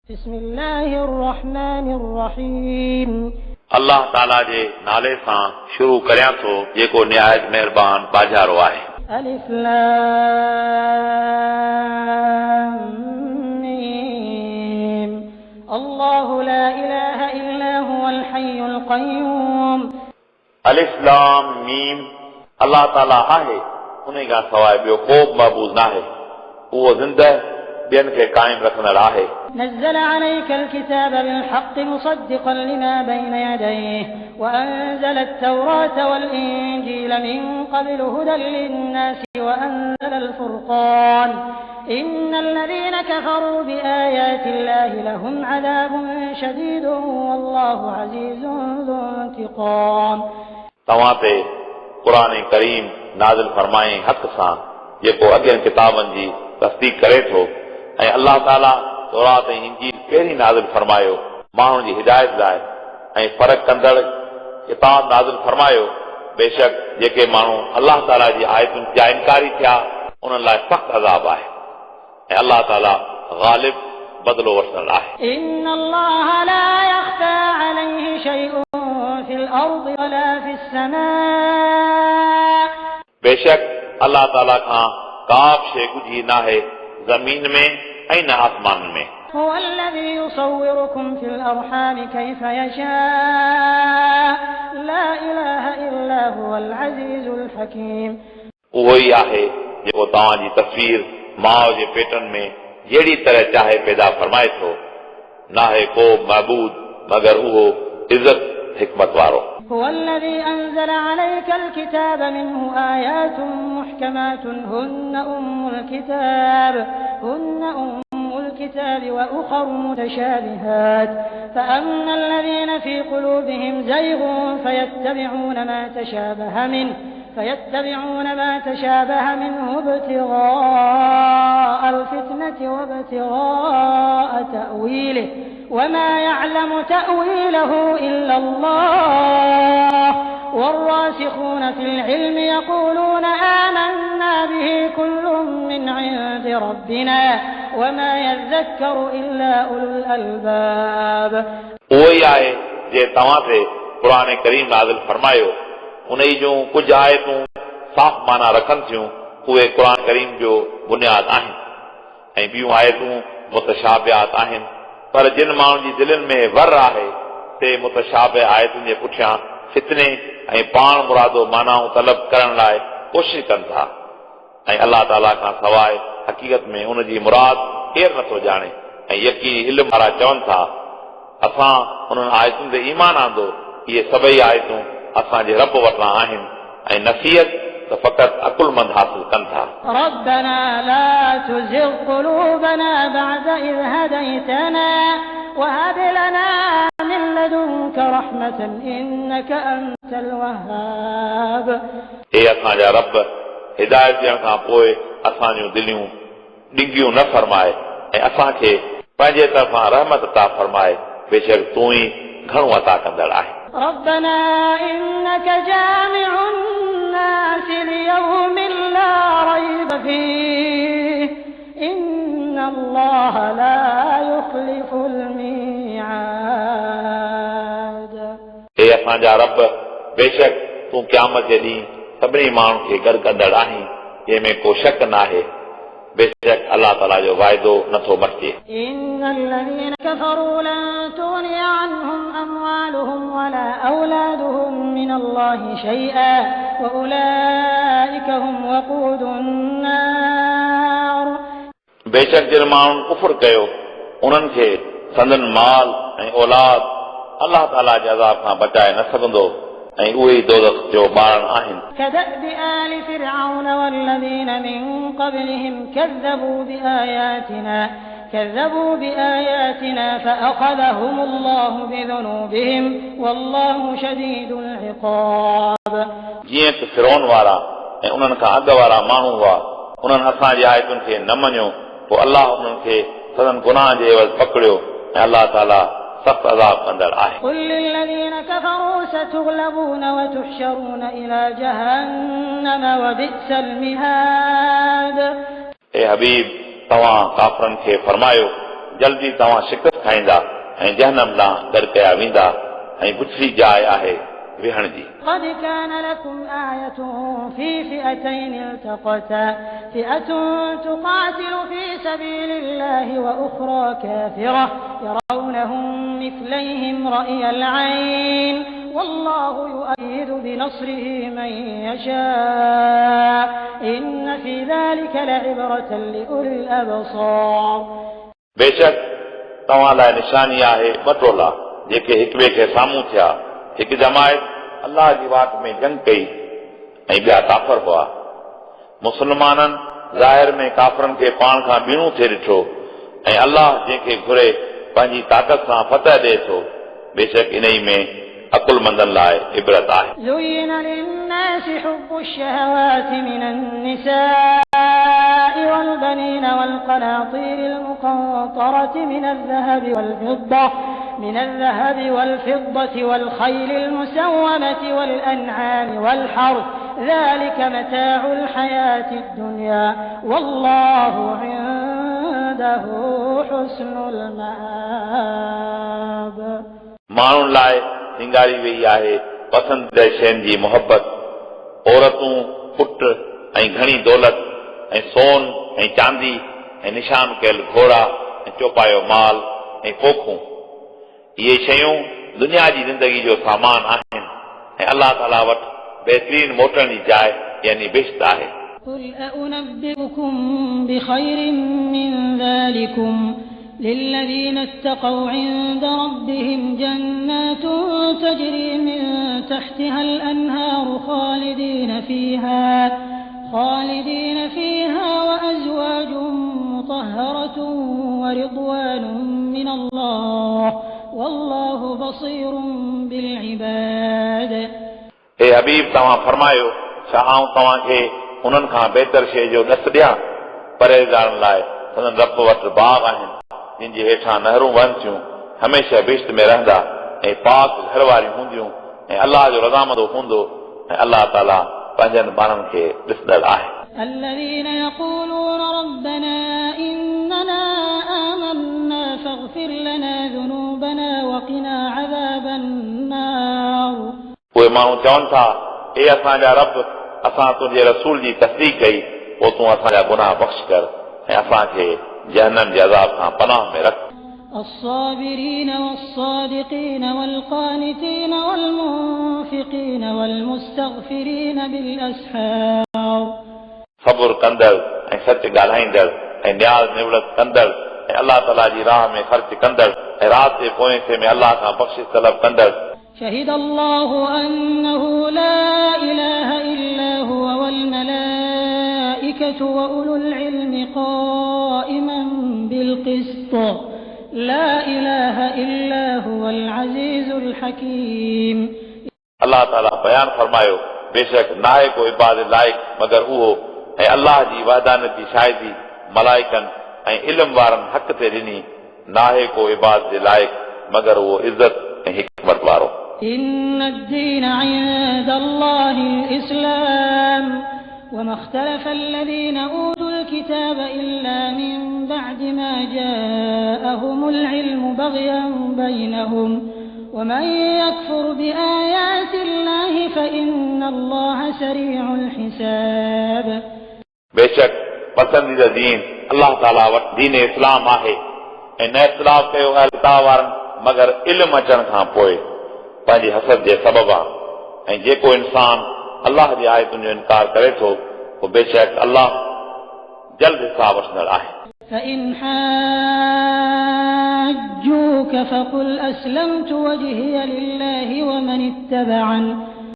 बिस्मिल्लाहिर्रहमानिर्रहीम। अल्लाह ताला जे नाले सां शुरू करियां थो जेको निहायत मेहरबान बाजारो आहे। अलिफ लाम मीम। अल्लाहु ला इलाहा इल्ला हुवल हय्युल क़य्यूम। अलिफ लाम मीम। अल्लाह ताला आहे, उन खां सवाइ ॿियो को बि मबूद नाहे। उहो ज़िंदह ॿियनि खे क़ाइम रखंदड़ आहे। नज़्ज़ल अलैकल किताब बिल हक़्क़ि मुसद्दिक़न लिमा बैन यदैहि व अंज़ल अत-तौरात वल इंजील मिन क़ब्ल हुदल लिन्नासि व अंज़ल अल-फ़ुरक़ान इन्नल लज़ीना कफ़रू बिआयातिल्लाहि लहुम अज़ाबुन शदीदुन वल्लाहु अज़ीज़ुन ज़ु इंतिक़ाम। तव्हां ते क़ुरान करीम नाज़िल फरमाए हक़ सां जेको अॻियनि किताबनि जी तस्दीक़ करे थो ऐं अल्लाह ताला तौरात ऐं इंजील पहिरीं नाज़िल फरमायो माण्हुनि जी हिदायत लाइ ऐं फ़र्क़ कंदड़ किताब नाज़िल फरमायो। बेशक जेके माण्हू अल्लाह ताला जी आयतुनि जा इनकारी थिया उन्हनि लाइ सख़्त अज़ाब आहे ऐं अल्लाह ताला ग़ालिब बदिलो वठंदड़ आहे। इन्नल्लाह ला यख़्फ़ा अलैहि शैउन फिल अर्दि वला फिस समा। बेशक अल्लाह ताला खां का बि शइ गुझी नाहे ज़मीन में ऐं न आसमान में। हुवल्लज़ी युसव्विरुकुम फिल अर्हाम कैफ़ यशाअ ला इलाहा इल्ला हुवल अज़ीज़ुल हकीम। उहो ई आहे जेको तव्हांजी तस्वीर माउ जे पेटनि में जहिड़ी तरह चाहे पैदा फरमाए थो। नाहे को महबूद मगर उहो इज़त हिकमत वारो। हुवल्लज़ी अंज़ल अलैकल किताब मिन्हु आयातुन मुहकमातुन हुन्ना उम्मुल किताब व उख़रु मुतशाबिहात फ़अम्मा الذين في قلوبهم زيغ فيتبعون ما تشابه منه ابتغاء الفتنة وابتغاء تأويله وما يعلم تأويله إلا الله والراسخون في العلم يقولون آمنا به كل من عند ربنا وما يذكر إلا أولو الألباب। उहो ई आहे जे तव्हां ते क़ुरान करीम नाज़िल फरमायो उन जूं कुझु आयतूं साफ़ माना रखनि थियूं उहे क़ुरान करीम जो बुनियाद आहिनि ऐं ॿियूं आयतूं मुतशाबिहात आहिनि। पर जिन माण्हुनि जी दिलनि में वर आहे ते मुतशाबिह आयतुनि जे पुठियां फितने ऐं पाण मुरादो मानाऊं तलब करण लाइ कोशिश कनि था ऐं अल्लाह ताला खां सवाइ हक़ीक़त में उन जी मुराद केरु नथो ॼाणे ऐं यकीनी इल्म वारा चवनि था असां उन्हनि आयतुनि ते ईमान आंदो। इहे सभई आयतूं असांजे रब वटां आहिनि ऐं नसीहत त फ़क़ति अकुलमंद हासिल कनि था। रब्बना ला तुज़िग़ क़ुलूबना बअद इज़ हदैतना वहब लना मिन लदुनक रहमतन इन्नक अंतल वहाब। हे असांजा रब, हिदायत ॾियण खां पोइ असांजूं दिलियूं डिंगियूं न फरमाए ऐं असांखे पंहिंजे तरफ़ां रहमत अता फरमाए। बेशक तूं ई घणो अता कंदड़ आहे। रब्बना इन्नक जामिउन नास लियौमिन ला रैब फीह इन्नल्लाह ला युख़्लिफ़ुल मीआद। हे असांजा रब, बेशक तूं क़यामत जे ॾींहुं सभिनी माण्हुनि खे गॾु कंदड़ आहीं जंहिंमें को शक नाहे। बेशक अल्लाह ताला जो वाइदो नथो मटिजे। इन्नल लज़ीना कफ़रू लन तुग़निय अन्हुम अमवालुहुम वला औलादुहुम मिनल्लाहि शैअन व उलाइका हुम वक़ूदुन नार। बेशक जिन माण्हुनि कुफ़्र कयो उन्हनि खे संदन माल ऐं औलाद अल्लाह ताला जे अज़ाब खां बचाए न सघंदो ऐं उहे ई दोज़ख जो ॿारनि आहिनि। كدأب آل فرعون والذين من قبلهم كذبوا بآياتنا فأخذهم الله بذنوبهم والله شديد العقاب। जीअं त फिरौन वारा ऐं उन्हनि खां अॻु वारा माण्हू हुआ उन्हनि असांजी आयतुनि खे न मञियो पोइ अल्लाह उन्हनि खे सदन गुनाह जे एवज़ पकड़ियो ऐं अल्लाह ताला सख़्त अज़ाब कंदड़ आहे। قل للذين كفروا ستغلبون وتحشرون إلى جهنم وبئس المهاد। ए हबीब तव्हां काफ़रनि खे फरमायो जल्दी तव्हां शिकस्त खाईंदा ऐं जहन्नम ॾांहुं गॾु कया वेंदा ऐं बुछड़ी जाइ आहे विहण जी। قد كان لكم آية في فئتين التقتا فئة تقاتل في سبيل الله وأخرى كافرة يرونهم مثليهم رأي العين والله يؤيد بنصره من يشاء إن في ذلك لعبرة لأولي الأبصار। बेशक तव्हां लाइ निशानी आहे ॿ टोला जेके हिक ॿिए खे साम्हूं थिया। हिकु जमायत अल्लाह जी वाट में जंग कई ऐं ॿिया काफ़र हुआ। मुस्लमाननि ज़ाहिर में काफ़रनि खे पाण खां ॿीणो थिए ॾिठो ऐं अल्लाह जंहिंखे घुरे पंहिंजी ताक़त सां फतह ॾिए थो। बेशक इन ई में अकुलमंदनि लाइ इबरत आहे। زين للناس حب الشهوات من النساء والبنين والقناطير المقنطرة من الذهب والفضة والخيل المسومة والأنعام والحرث ذلك متاع الحياة الدنيا والله عنده حسن المآب। माण्हुनि लाइ सिंगारी वई आहे पसंदीदा शयुनि जी मोहबत, औरतूं, पुट ऐं घणी दौलत ऐं सोन ऐं चांदी ऐं निशान कयल घोड़ा ऐं चौपायो माल ऐं पोखूं। इहे शयूं दुनिया जी ज़िंदगी जो सामान आहिनि ऐं अल्लाह ताला वटि बहितरीन मोटण जी जाइ यानी बिश्त आहे। قل أنبئكم بخير من ذلكم للذين اتقوا عند ربهم جنات تجري من تحتها الأنهار خالدين فيها وأزواج مطهرة ورضوان من الله والله بصير بالعباد। हे हबीब तव्हां फरमायो छा आऊं तव्हांखे उन्हनि खां बहितर शइ जो ॾस ॾियां? परहेज़गारनि लाइ संदन रब वटि बाग आहिनि जिन जे हेठां नहरूं वहनि थियूं, हमेशह बिश्त में रहंदा ऐं पाक घर वारियूं हूंदियूं ऐं अल्लाह जो रज़ामंदो हूंदो ऐं अल्लाह ताला पंहिंजनि ॿारनि खे ॾिसंदड़ आहे। الذين يقولون ربنا إننا آمنا فاغفر لنا ذنوبنا وقنا عذاب النار। उहे माण्हू चवनि था, हे असांजा रब, असां तुंहिंजे रसूल जी तस्दीक कई, पोइ तूं असांजा गुनाह बख़्श कर ऐं असांखे जहन्नम जे अज़ाब खां पनाह में रख। الصابرين والصادقين والقانتين والمنفقين والمستغفرين بالأسحار। सबुर कंदड़ ऐं सच ॻाल्हाईंदड़ ऐं न्याज़ निवड़त कंदड़ ऐं अल्लाह ताला जी राह में ख़र्च कंदड़ ऐं राति जे पोएं में अल्लाह खां बख़्शिश तलब कंदड़। شهد الله أنه لا إله إلا هو والملائكة وأولو العلم قائما بالقسط لا إله إلا هو العزيز الحكيم। अल्लाह ताला बयान फरमायो, बेशक नाहे को इबादत लाइक मगर उहो ऐं अल्लाह जी वहदानती शाहिदी मलाइकनि ऐं इल्म वारनि हक़ ते ॾिनी, नाहे को इबादत लाइक मगर उहो इज़त ऐं हिकमत वारो। إن الدين عند الله الإسلام وما اختلف الذين أوتوا الكتاب إلا من بعد ما جاءهم العلم بغيا بينهم ومن يكفر بآيات الله فإن الله سريع الحساب। बेशक पसंदीदा दीन अल्लाह ताला वटि दीन इस्लाम आहे ऐं न इख़्तिलाफ़ कयो आहे किताब वारनि मगर इल्म अचण खां पोइ पंहिंजी हसद जे सबबु आहे। ऐं जेको इंसान अल्लाह जी आयतुनि जो इनकार करे थो वो बेशक अल्लाह जल्द हिसाब वठंदड़ आहे। فإن حاجوك فقل أسلمت وجهي لله ومن اتبعن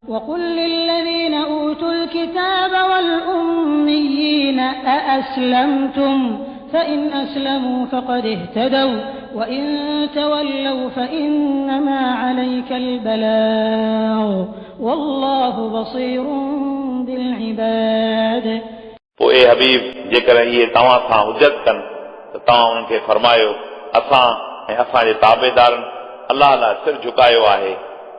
وقل للذين أوتوا الكتاب والأميين أأسلمتم فإن أسلموا فقد اهتدوا وإن تولوا فإنما عليك البلاغ والله بصير بالعباد। पोइ ए हबीब जेकॾहिं इहे तव्हां सां हुजत कनि त तव्हां उन्हनि खे फरमायो, असां ऐं असांजे ताबेदारनि अल्लाह लाइ सिर झुकायो आहे।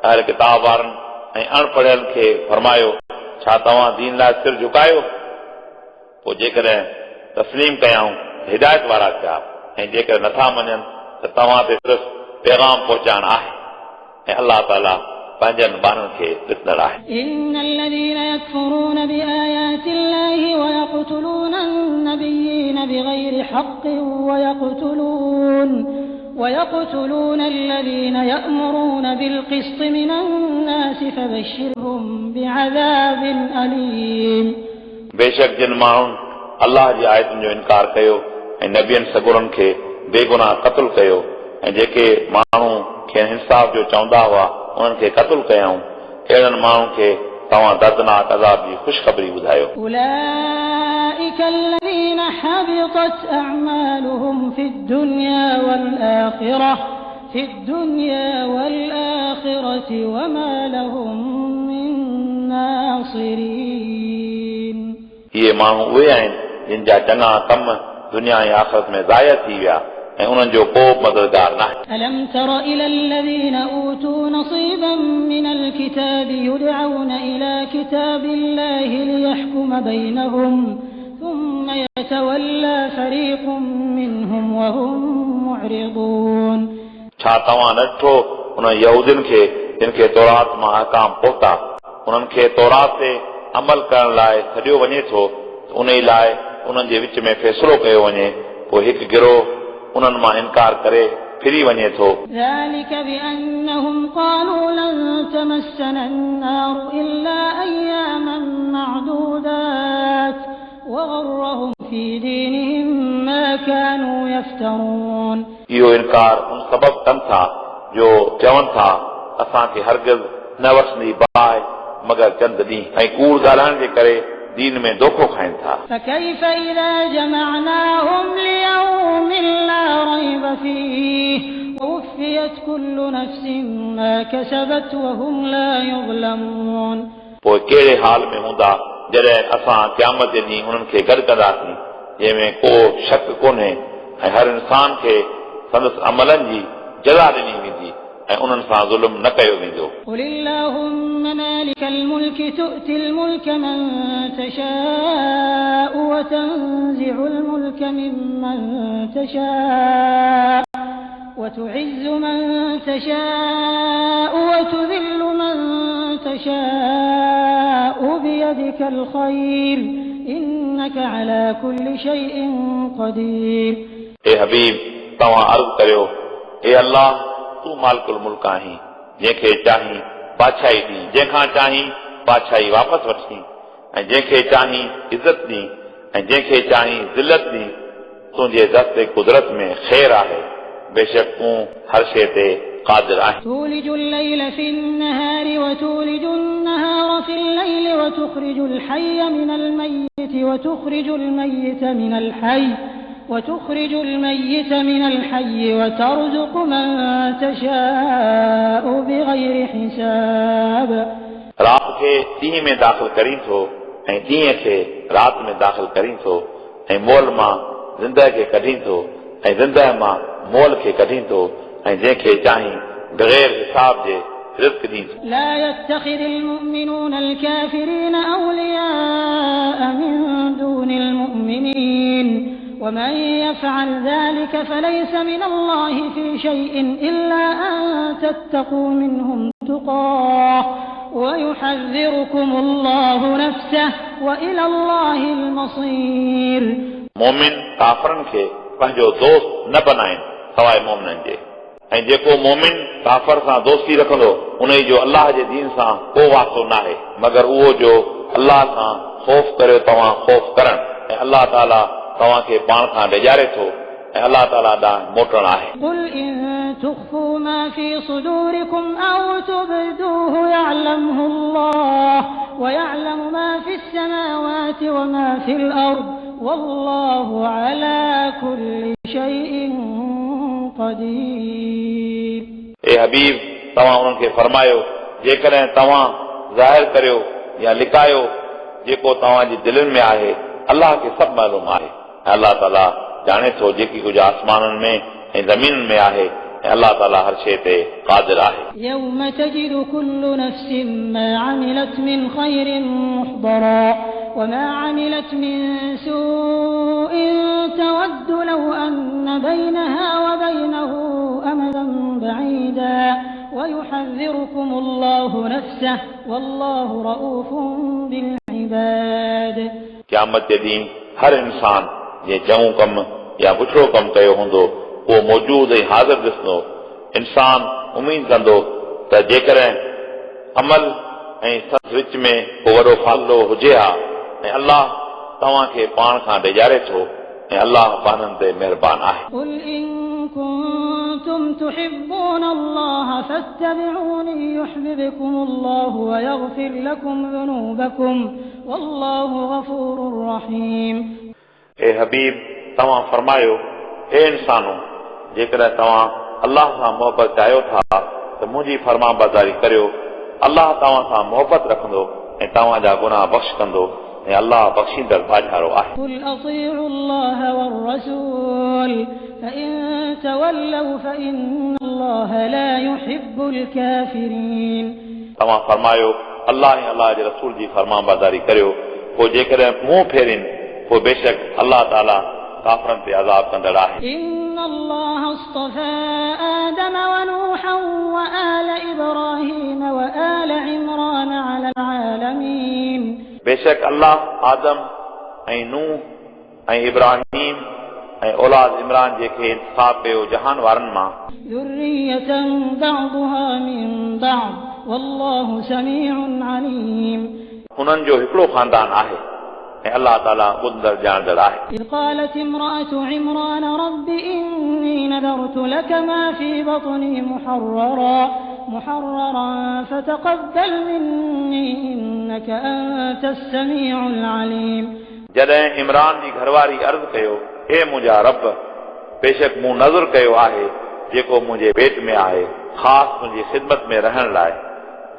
अहल किताब वारनि ऐं अणपढ़ियलनि खे फरमायो, छा तव्हां दीन लाइ सिर झुकायो? पोइ जेकॾहिं तस्लीम कयाऊं हिदायत वारा थिया ऐं जेकर नथा मञनि त त तव्हां ते सिर्फ़ पैगाम पहुचाइण आहे ऐं अल्लाह ताला पंहिंजनि ॿारनि खे ॾिसंदड़ आहे إن الذين يكفرون بآيات الله ويقتلون النبيين بغير حق ويقتلون الذين يأمرون بالقسط من الناس فبشرهم بعذاب أليم बेशक जिन माण्हुनि अल्लाह जी आयतुनि जो इनकार कयो ऐं नबियनि सगुरनि खे बेगुनाह क़त्ल कयो ऐं जेके माण्हू खे इंसाफ़ जो चवंदा हुआ उन्हनि खे क़त्ल कयऊं अहिड़नि माण्हुनि खे तव्हां दर्दनाक अज़ाब जी ख़ुशख़बरी ॿुधायो أولئك الذين حبطت أعمالهم في الدنيا والآخرة وما لهم من ناصرين इहे माण्हू उहे आहिनि जिन जा चङा कम दुनिया ऐं आख़िरत में ज़ाया थी विया ऐं उन्हनि जो को मददगार नाहे ألم تر إلى الذين أوتوا نصيبا من الكتاب يدعون إلى كتاب الله ليحكم بينهم ثم يتولى فريق منهم وهم معرضون छा तव्हां न ॾिठो उन यहूदियुनि खे जिन खे तौरात मां अहकाम पहुता उन्हनि खे तौरात ते अमल करण लाइ सॾियो वञे थो उन ई लाइ उन्हनि जे विच में फ़ैसिलो कयो वञे पोइ हिकु गिरोह उन्हनि मां इनकार करे फिरी वञे थो ذلك بأنهم قالوا لن تمسنا النار إلا أياما معدودات وغرهم في دينهم ما كانوا يفترون इहो इनकार उन सबब कनि था जो चवनि था असांखे हरगिज़ न वठंदी बाहि मगर चंद ॾींहं ऐं कूड़ ॻाल्हाइण जे करे दीन में धोखो खाइनि था فكيف إذا جمعناهم ليوم لا ريب فيه ووفيت كل نفس ما كسبت وهم لا يظلمون पोइ कहिड़े हाल में हूंदा जॾहिं असां क़यामत जे ॾींहुं उन्हनि खे गॾु कंदासीं जंहिंमें को शक कोन्हे ऐं हर इंसान खे संदसि अमलनि जी जज़ा ॾिनी वेंदी ऐं उन्हनि सां ज़ुल्म न कयो वेंदो قل اللهم مالك الملك تؤتي الملك من تشاء وتنزع الملك ممن تشاء وتعز من تشاء وتذل من تشاء بيدك الخير إنك على كل شيء قدير ए हबीब तव्हां अर्ज़ करियो ए अल्लाह तूं मालिकुल मुल्क आहीं जंहिंखे चाहीं बादशाही ॾी जंहिंखां चाहीं बादशाही वापसि वठी ऐं जंहिंखे चाहीं इज़त ॾी ऐं जंहिंखे चाहीं ज़िलत ॾी तुंहिंजे दस्ते कुदरत में ख़ैर आहे बेशक तूं हर शइ ते क़ादिर आहीं تولج الليل في النهار وتولج النهار في الليل وتخرج الحي من الميت وتخرج الميت من الحي وترزق من تشاء بغير حساب रात खे ॾींहं में दाख़िल करीं थो ऐं ॾींहं खे रात में दाख़िल करीं थो ऐं मोल मां ज़िंदह खे कढीं थो ऐं ज़िंदह मां मोल खे कढीं थो ऐं जंहिंखे चाहीं बग़ैर हिसाब जे रिज़्क़ ॾीं थो لا يتخذ المؤمنون الكافرين أولياء من دون المؤمنين ومن يفعل ذلك فليس من الله في شيء إلا أن تتقوا منهم تقاه ويحذركم الله نفسه وإلى الله المصير मोमिन काफ़रनि खे पंहिंजो दोस्त न बनाइनि सवाइ मोमिननि जे ऐं जेको मोमिन काफ़र सां दोस्ती रखंदो उन जो अल्लाह जे दीन सां को वास्तो नाहे मगर उहो जो अल्लाह सां ख़ौफ़ करियो तव्हां ख़ौफ़ करण ऐं अल्लाह ताला तव्हांखे पाण खां डिॼारे थो ऐं अल्लाह ताला ॾांहुं मोटणु आहे قل إن تخفوا ما في صدوركم أو تبدوه يعلمه الله ويعلم ما في السماوات وما في الأرض والله على كل شيء قدير ए हबीब तव्हां उन्हनि खे फरमायो जेकॾहिं तव्हां ज़ाहिर करियो या लिकायो जेको तव्हांजी दिलनि में आहे अल्लाह खे सभु मालूम आहे ऐं अल्लाह ताला ॼाणे थो जेकी कुझु आसमाननि में ऐं ज़मीन में आहे ऐं अल्लाह ताला हर शइ ते क़ादिर आहे يوم تجد كل نفس ما عملت من خير محضرا وما عملت من سوء تود لو أن بينها وبينه أمدا بعيدا ويحذركم الله نفسه والله رؤوف بالعباد. क़यामत जे ॾींहुं हर इंसान जे चङो कम या बुछड़ो कम कयो हूंदो उहो मौजूद ऐं हाज़िर ॾिसंदो। इंसान उमीद कंदो त जेकॾहिं अमल ऐं सच विच में को वॾो फ़ासिलो हुजे हा ऐं अल्लाह तव्हांखे पाण खां ॾेजारे थो ऐं अल्लाह पाननि ते महिरबान आहे। قل إن كنتم تحبون الله فاتبعوني يحببكم الله ويغفر لكم ذنوبكم والله غفور رحيم. ए हबीब तव्हां फरमायो ए इंसानो जेकॾहिं तव्हां अल्लाह सां मोहबत चाहियो था त मुंहिंजी फरमाबरदारी करियो। अल्लाह तव्हां सां मोहबत रखंदो ऐं तव्हांजा गुनाह बख़्श कंदो ऐं अल्लाह बख़्शींदड़ बाज़ारो आहे। قل أطيعوا الله والرسول فإن تولوا فإن الله لا يحب الكافرين. तव्हां फरमायो अल्लाह ऐं अल्लाह जे रसूल जी फरमाबरदारी करियो पोइ जेकॾहिं मुंहुं फेरिन पोइ बेशक अल्लाह ताला काफ़रनि ते अज़ाब कंदड़ आहे। إن الله اصطفى آدم ونوحا وآل إبراهيم وآل عمران على العالمين. बेशक अल्लाह आदम ऐं नूह ऐं इब्राहिम ऐं औलाद इमरान जेके इंतखाब कयो जहान वारनि मां ذرية بعضها من بعض والله سميع عليم. उन्हनि जो हिकिड़ो ख़ानदान आहे ऐं अल्लाह ताला ॿुधंदड़ ॼाणंदड़ आहे। إذ قالت امرأة عمران رب إني نذرت لك ما في بطني محررا فتقبل مني إنك أنت السميع العليم. जॾहिं इमरान जी घरवारी अर्ज़ कयो हे मुंहिंजा रब बेशक मूं नज़र कयो आहे जेको मुंहिंजे पेट में आहे ख़ासि तुंहिंजी ख़िदमत में रहण लाइ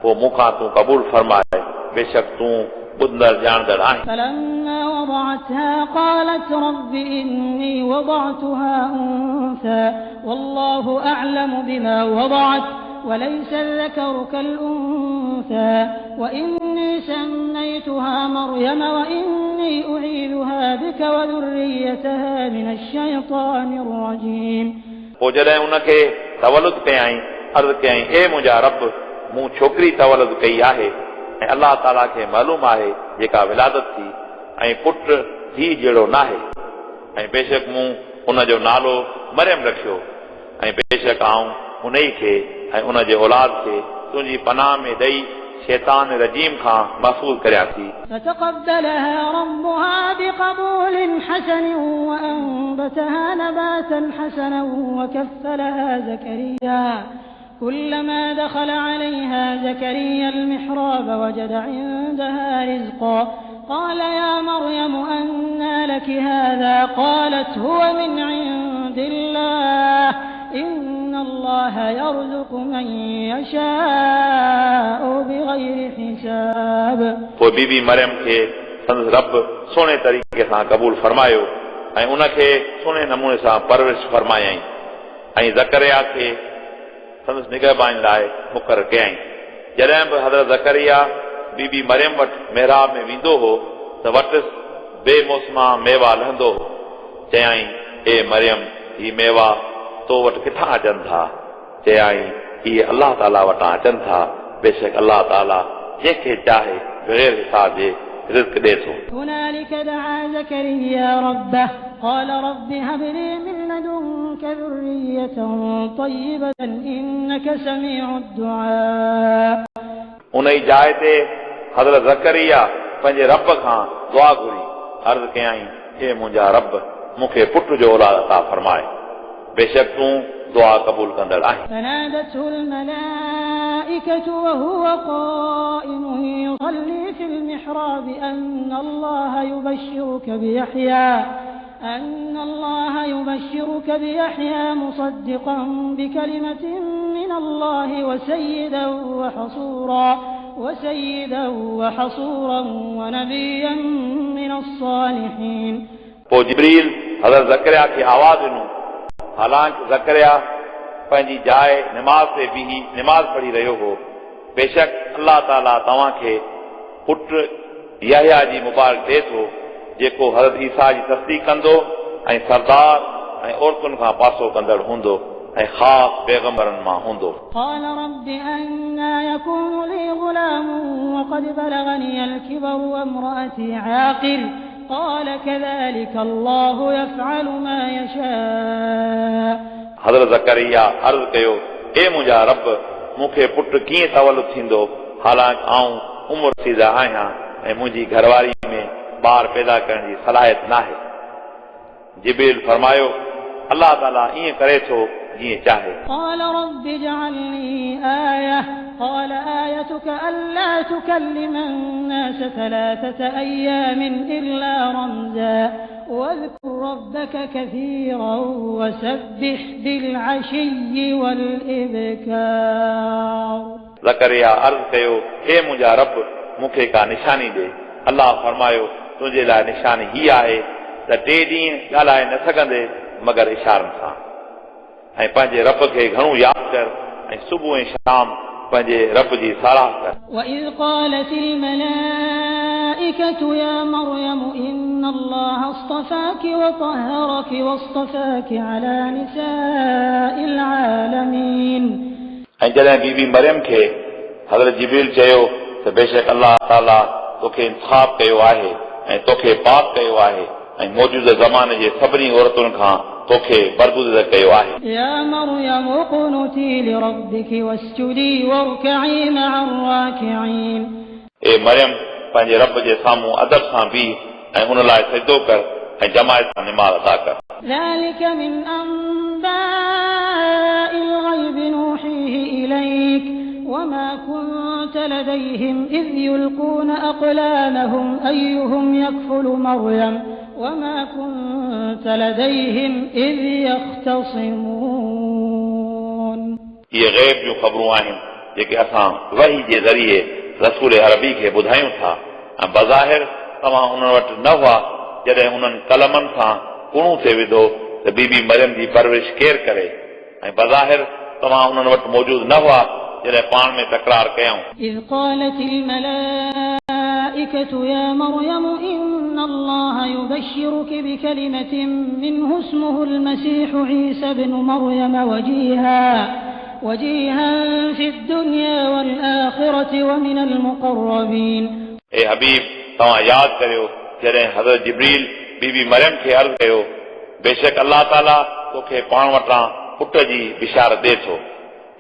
पोइ मूंखां तूं क़बूल फरमाए बेशक तूं ॿुधंदड़ ॼाणंदड़ आहे। فلما وضعتها قالت رب إني وضعتها أنثى والله أعلم بما وضعت وليس الذكر كالأنثى وإني سميتها مريم وإني أعيذها بك وذريتها من الشيطان الرجيم. पोइ जॾहिं उनखे तवलुद कयई अर्ज़ कयई ए मुंहिंजा रब मूं छोकिरी तवलुद कई आहे ऐं अल्लाह ताला खे मालूम आहे जेका विलादत थी ऐं पुट धीउ जहिड़ो नाहे ऐं बेशक मूं उनजो नालो मरियम रखियो ऐं बेशक आऊं उन ई खे ऐं उनजे औलाद खे तुंहिंजी पनाह में ॾेई शैतान रजीम खां महफ़ूज़ करियां थी। فتقبلها ربها بقبول حسن وأنبتها نباتا حسنا وكفلها زكريا كلما دخل عليها زكريا المحراب وجد عندها رزقا قال يا مريم أنى لك هذا قالت هو من عند الله إن الله يرزق من يشاء بغير حساب. पोइ बीबी मरियम खे संदसि रब सुहिणे तरीक़े सां क़बूल फरमायो ऐं उनखे सुहिणे नमूने सां परवरिश फरमायई ऐं ज़करिया खे संदसि निगहबानी लाइ मुक़ररु कयई। जॾहिं बि हज़रत ज़करिया बीबी मरियम वटि महिराब में वेंदो हो त वटि बेमौसमा मेवा लहंदो हो। चयाई ए मरियम ही मेवा तो वटि किथां अचनि था? चयाई इहे अल्लाह ताला वटां अचनि था बेशक अल्लाह ताला जंहिंखे चाहे बग़ैर हिसाब जे रिज़्क़ ॾे थो। هنالك دعا زكريا ربه قال رب هب لي من لدنك ذرية طيبة إنك سميع الدعاء. उन ई जाइ ते हज़रत ज़करिया पंहिंजे रब खां दुआ घुरी अर्ज़ कयई हे मुंहिंजा रब मूंखे पुट जो औलाद अता फरमाए बेशक तूं दुआ क़बूल कंदड़ आहे. فنادته الملائكة وهو قائم يصلي في المحراب أن الله يبشرك بيحيى مصدقا بكلمة من الله وسيدا وحصورا ونبيا من الصالحين. पोइ जिब्रील हज़रत ज़करिया खे आवाज़ ॾिनो हालांकि ज़करिया पंहिंजी जाइ निमाज़ ते बीही निमाज़ पढ़ी रहियो हो बेशक अल्लाह ताला तव्हांखे पुट याहिया जी मुबारक ॾिए थो जेको हज़रत ईसा जी तस्दीक कंदो ऐं सरदार ऐं औरतुनि खां पासो कंदड़ हूंदो ऐं ख़ासि पैगंबरनि मां हूंदो। قال رب أنى يكون لي غلام وقد بلغني الكبر وامرأتي عاقر قال كذلك الله يفعل ما يشاء हज़रत ज़करिया अर्ज़ कयो, ए मुंहिंजा रब, मूंखे पुटु कीअं तवल्लुद थींदो हालांकि आऊं उमिरि रसीदा आहियां ऐं मुंहिंजी घरवारी में ॿार पैदा करण जी सलाहियत नाहे। जिब्रील फरमायो, अल्लाह ताला ईअं करे थो जीअं चाहे। قال رب اجعل لي آية قال آيتك ألا تكلم الناس 3 أيام إلا رمزا واذكر ربك كثيرا وسبح بالعشي والإبكار। ज़करिया अर्ज़ कयो, हे मुंहिंजा रब, मूंखे का निशानी ॾे। अल्लाह फरमायो, तुंहिंजे लाइ निशानी हीअ आहे त 3 ॾींहं ॻाल्हाए न सघंदे मगर इशारनि सां ऐं पंहिंजे रब खे घणो यादि कर ऐं सुबुह ऐं शाम पंहिंजे रब जी साराह कर। وإذ قالت الملائكة يا مريم إن الله اصطفاك وطهرك واصطفاك على نساء العالمين। ऐं जॾहिं बीबी मरियम खे हज़रत जिब्रील चयो त बेशक अल्लाह ताला तोखे इंतिखाब कयो आहे ऐं तोखे पाक कयो आहे ऐं मौजूदा ज़माने जे सभिनी औरतुनि खां तोखे बरगुज़र कयो आहे। يا مريم اقنتي لربك واسجدي واركعي مع الراكعين। ए मरियम, पंहिंजे रब जे साम्हूं अदब सां बीह ऐं उन लाइ सजदो कर ऐं जमायत सां निमाज़ अदा कर। ذلك من أنباء الغيب نوحيه إليك وما كنت لديهم إذ يلقون أقلامهم أيهم يكفل مريم وما كنت لديهم إذ يختصمون। ये ग़ैब जूं ख़बरूं आहिनि जेके असां वही जे ज़रिए रसूल अरबी खे ॿुधायूं था ऐं बज़ाहिर तव्हां उन्हनि वटि न हुआ जॾहिं उन्हनि कलमनि सां कुणू थे विधो त बीबी मरियम जी परवरिश केरु करे ऐं बज़ाहिर तव्हां उन्हनि वटि मौजूदु न हुआ जॾहिं पाण में तकरार कयूं। إذ قالت الملائكة يا مريم إن الله يبشرك بكلمة منه اسمه المسيح عيسى بن مريم وجيها في الدنيا والآخرة ومن المقربين। ए हबीब, तव्हां यादि करियो जॾहिं हज़रत जिब्रील बीबी मरियम खे अर्ज़ कयो, बेशक अल्लाह ताला तोखे पाण वटां पुट जी बिशारत ॾे थो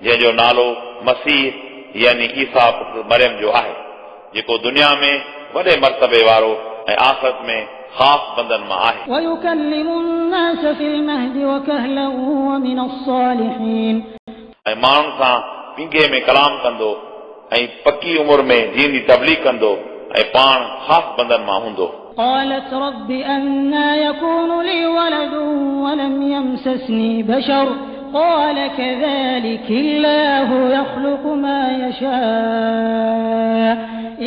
जंहिंजो नालो मसीह यानी ईसा पुट मरियम जो आहे जेको दुनिया में वॾे मर्तबे वारो ऐं आख़िरत में ख़ासि बंदनि मां आहे। ويكلم الناس في المهد وكهلا ومن الصالحين। ऐं माण्हुनि सां पींघे में कलाम कंदो ऐं पकी उमिरि में दीन जी तबलीग कंदो ऐं पाण ख़ासि बंदनि मां हूंदो। قالت رب أنى يكون لي ولد ولم يمسسني بشر قال كذلك الله يخلق ما يشاء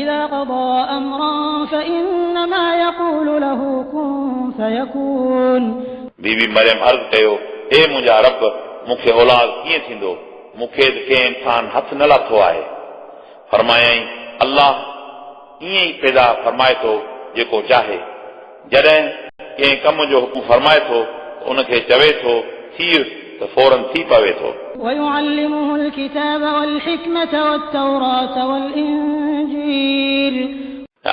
إذا قضى أمرا فإنما يقول له كن فيكون। बीबी मरियम अर्ज़ कयो, हे मुंहिंजा रब, मूंखे औलाद कीअं थींदो, मूंखे त कंहिं इंसान हथ न लाथो आहे। फरमायई, अल्लाह ईअं ई पैदा फरमाए थो जेको चाहे। जॾहिं कंहिं कम जो हुकुम फरमाए थो उनखे चवे थो थी त फौरन थी पवे थो। ويعلمه الكتاب والحكمة والتوراة والإنجيل।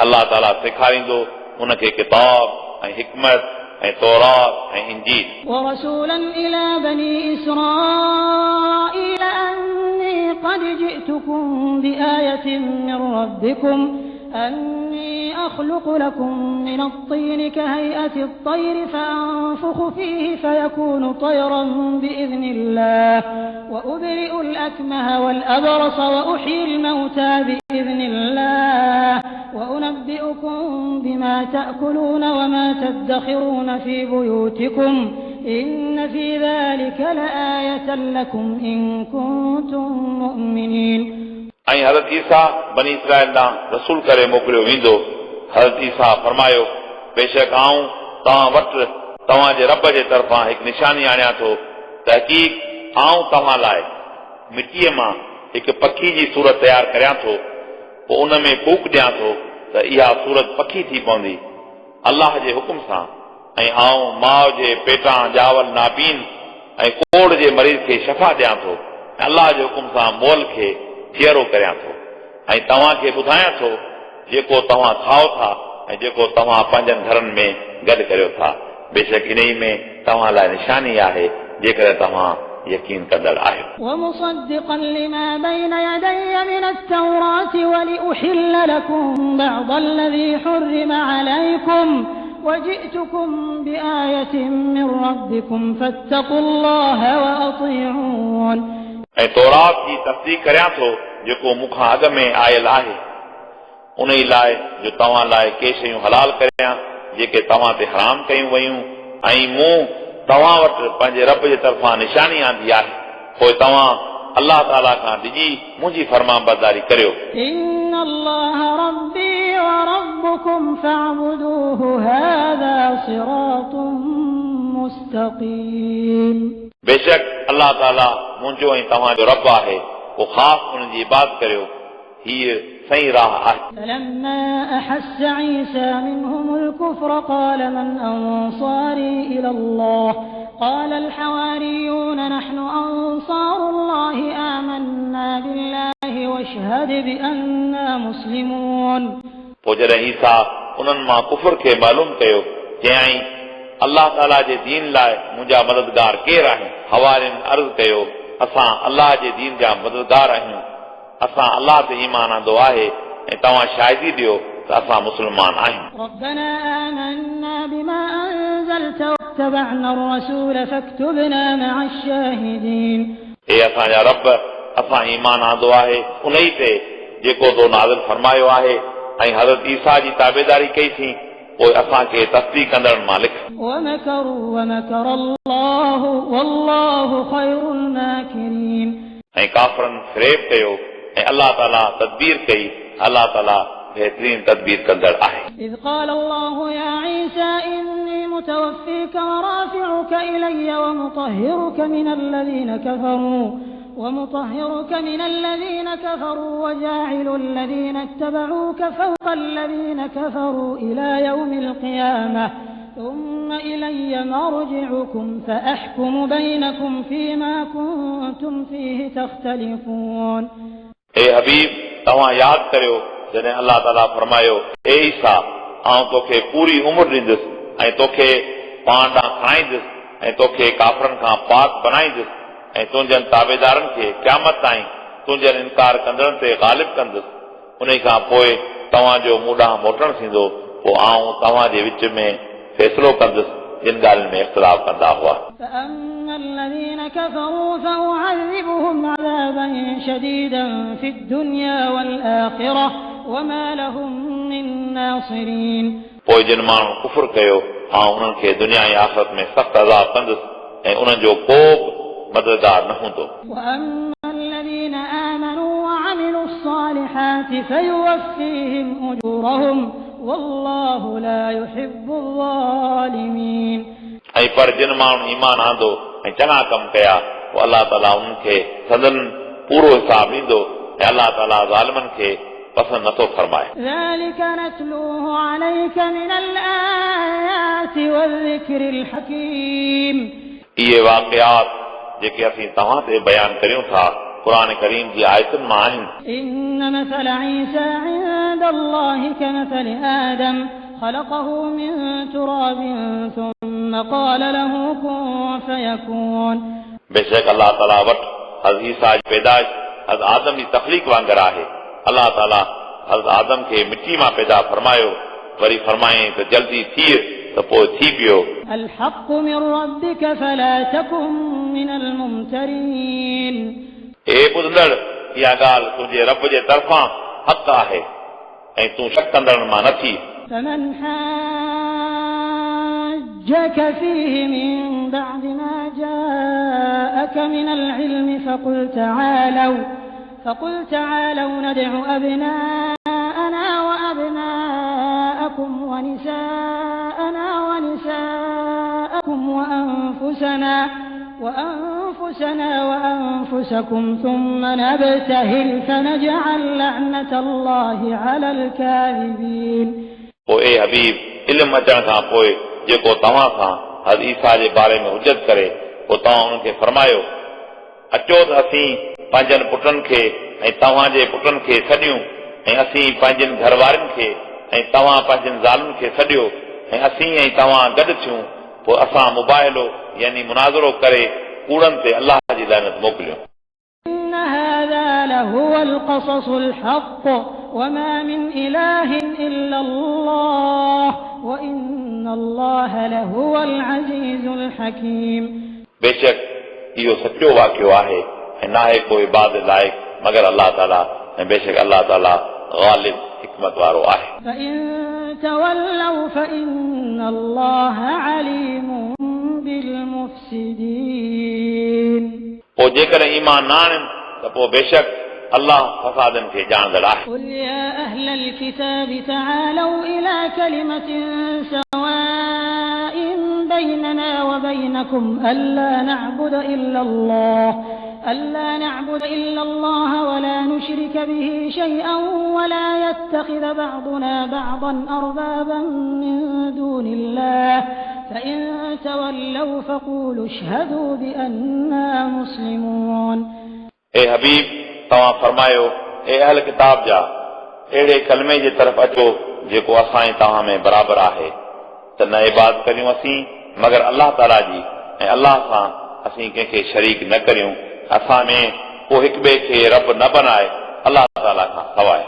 अल्लाह ताला सेखारींदो उनखे किताब ऐं हिकमत ऐं तौरात ऐं इंजील। ورسولا إلى بني إسرائيل أني قد جئتكم بآية من ربكم أني أخلق لكم من الطين كهيئة الطير فأنفخ فيه فيكون طيرا بإذن الله وأبرئ الأكمه والأبرص وأحيي الموتى بإذن الله وأنبئكم بما تأكلون وما تدخرون في بيوتكم إن في ذلك لآية لكم إن كنتم مؤمنين। ऐं हज़रत ईसा बनी इसराइल ॾांहुं रसूल करे मोकिलियो वेंदो। हज़रत ईसा फरमायो, बेशक आऊं तव्हां वटि तव्हांजे रब जे तरफ़ां हिकु निशानी आणियां थो। तहक़ीक़ आऊं तव्हां लाइ मिटीअ मां हिकु पखी जी सूरत तयारु करियां थो, पोइ उन में फूक ॾियां थो त इहा सूरत पकी थी पवंदी अल्लाह जे हुकुम सां ऐं आऊं माउ जे पेटां ॼावल नाबीन ऐं कोड़ जे मरीज़ खे शफ़ा ॾियां थो ऐं अल्लाह जे हुकुम सां मोल खे चेरो करियां थो ऐं तव्हांखे ॿुधायां थो जेको तव्हां खाओ था ऐं जेको तव्हां पंहिंजनि घरनि में गॾु करियो था बेशक इन ई में तव्हां लाइ निशानी आहे जेकॾहिं तव्हां यकीन कंदड़ आहियो ومصدقا لما بين يدي من التوراة ولأحل لكم بعض الذي حرم عليكم وجئتكم بآية من ربكم فاتقوا الله وأطيعون ऐं तौरात जी तस्दीक करियां थो जेको मूंखां अॻ में आयल आहे उन ई लाइ जो तव्हां लाइ के शयूं हलाल करियां जेके तव्हां ते हराम कयूं वयूं ऐं मूं तव्हां वटि पंहिंजे रब जे तरफ़ां निशानी आंदी आहे पोइ तव्हां अल्लाह ताला खां डिॼी मुंहिंजी फरमाबरदारी करियो إن الله ربي وربكم فاعبدوه هذا صراط مستقيم बेशक अल्लाह ताला मुंहिंजो ऐं तव्हांजो रब आहे पोइ ख़ासि उन जी इबादत करियो हीअ सही राह आहे فلما أحس عيسى منهم الكفر قال من أنصاري إلى الله قال الحواريون نحن أنصار الله آمنا بالله واشهد بأننا مسلمون पोइ जॾहिं ईसा उन्हनि मां कुफर खे मालूम कयो चयाईं अल्लाह ताला जे दीन लाइ मुंहिंजा मददगार केरु आहिनि हवारियुनि अर्ज़ कयो असां अल्लाह जे दीन जा मददगार आहियूं असां अल्लाह ते ईमान आंदो आहे ऐं तव्हां शाहिदी ॾियो त असां मुस्लमान आहियूं ربنا آمنا بما أنزلت واتبعنا الرسول فاكتبنا مع الشاهدين हे असांजा रब असां ईमान आंदो आहे उन ई ते जेको तो नाज़िल फरमायो आहे ऐं हज़रत ईसा जी ताबेदारी कई थी पोइ असांखे तस्दीक कंदड़नि मां लिख ومكروا ومكر الله والله خير الماكرين ऐं काफ़रनि फ़रेब कयो ऐं अल्लाह ताला तदबीर कई अल्लाह ताला बहितरीन तदबीर कंदड़ आहे إذ قال الله يا عيسى إني متوفيك ورافعك إلي ومطهرك من الذين كفروا وجاعل الذين اتبعوك فوق الذين كفروا إلى يوم القيامة ثم إلي مرجعكم فأحكم بينكم فيما كنتم فيه تختلفون हे हबीब तव्हां यादि करियो जॾहिं अल्लाह ताला फरमायो ए ईसा आउं तोखे पूरी उमिरि ॾींदुसि ऐं तोखे पाण ॾांहुं खणाईंदुसि ऐं तोखे काफ़रनि खां पाक बनाईंदुसि ऐं तुंहिंजनि ताबेदारनि खे क़यामत ताईं तुंहिंजनि इनकार कंदड़नि ते ग़ालिब कंदुसि उन खां पोइ तव्हांजो मूं ॾांहुं मोटणु थींदो पोइ आउं तव्हां जे विच में फ़ैसिलो कंदुसि जिन ॻाल्हियुनि में इख़्तिलाफ़ कंदा हुआ فأما الذين كفروا فأعذبهم عذابا شديدا في الدنيا والآخرة وما لهم من ناصرين पोइ जिन माण्हू कुफर कयो उन्हनि खे दुनिया ऐं आख़िरत में सख़्तु अज़ाब कंदुसि ऐं उन्हनि जो को बि मददगार न हूंदो وأما الذين آمنوا وعملوا الصالحات فيوفيهم أجورهم والله لا يحب الظالمين ऐं पर जिन माण्हू ईमान आंदो ऐं चङा कम कया पोइ अल्लाह ताला उन्हनि खे सदन पूरो हिसाब ॾींदो ऐं अल्लाह ताला ज़ालिमनि खे पसंदि नथो फरमाए ذلك نتلوه عليك من الآيات والذكر الحكيم इहे वाक़ियात जेके असीं तव्हां ते बयानु करियूं था क़ुर करीम जी आयतुनि मां आहिनि إن مثل عيسى عند الله كمثل آدم خلقه من تراب ثم قال له كن فيكون बेशक अल्लाह ताला वटि हज़रत ईसा जी पैदाइश हज़रत आदम जी तख़लीक़ वांगुरु आहे अल्लाह ताला हज़रत आदम खे मिटी मां पैदा फरमायो वरी फरमायईं त जल्दी थिए त पोइ थी पियो الحق من ربك فلا تكن من الممترين हे ॿुधंदड़ इहा ॻाल्हि तुंहिंजे रब जे तरफ़ां हक़ आहे ऐं तूं शक कंदड़नि मां न थी فمن حاجك فيه من بعد ما جاءك من العلم فقل تعالوا ندع أبناءنا وأبناءكم ونساءنا ونساءكم وأنفسنا أنفسنا وأنفسكم ثم نبتهل فنجعل لعنة الله على الكاذبين पोइ ए हबीब इल्म अचण खां पोइ जेको तव्हां सां हज़रत ईसा जे बारे में हुजत करे पोइ तव्हां उन्हनि खे फरमायो अचो त असीं पंहिंजनि पुटनि खे ऐं तव्हांजे पुटनि खे सॾियूं ऐं असीं पंहिंजनि घर वारनि खे ऐं तव्हां पंहिंजनि ज़ालुनि खे सॾियो ऐं असीं ऐं तव्हां गॾु थियूं पोइ असां मुबाहिलो यानी मुनाज़रो करे कूड़नि ते अलाह जी लानत मोकिलियो إن هذا لهو القصص الحق وما من إله إلا الله وإن الله لهو العزيز الحكيم बेशक इहो सचो वाक़ियो आहे ऐं नाहे को इबादत लाइक़ मगर अलाह ताला ऐं बेशक अलाह ताला गालिब हिकमत वारो आहे فإن تولوا فإن الله عليم بالمفسدين पोइ जेकॾहिं ईमान न आणनि त पोइ बेशक अलाह फसादनि खे ॼाणंदड़ आहे قل يا أهل الكتاب تعالوا إلى كلمة سواء بيننا وبينكم ألا نعبد إلا الله ولا نشرك به شيئا ولا يتخذ بعضنا بعضا أربابا من دون الله فإن تولوا فقولوا اشهدوا بأننا مسلمون ए हबीब तव्हां फरमायो ए अहल किताब जा अहिड़े कलमे जे तरफ़ अचो जेको असां ऐं तव्हां में बराबरि आहे त न इबादत करियूं असीं मगर अलाह ताला जी ऐं अलाह सां असीं कंहिंखे शरीक न करियूं असां में को हिक ॿिए खे रब न बनाए अलाह ताला खां सवाइ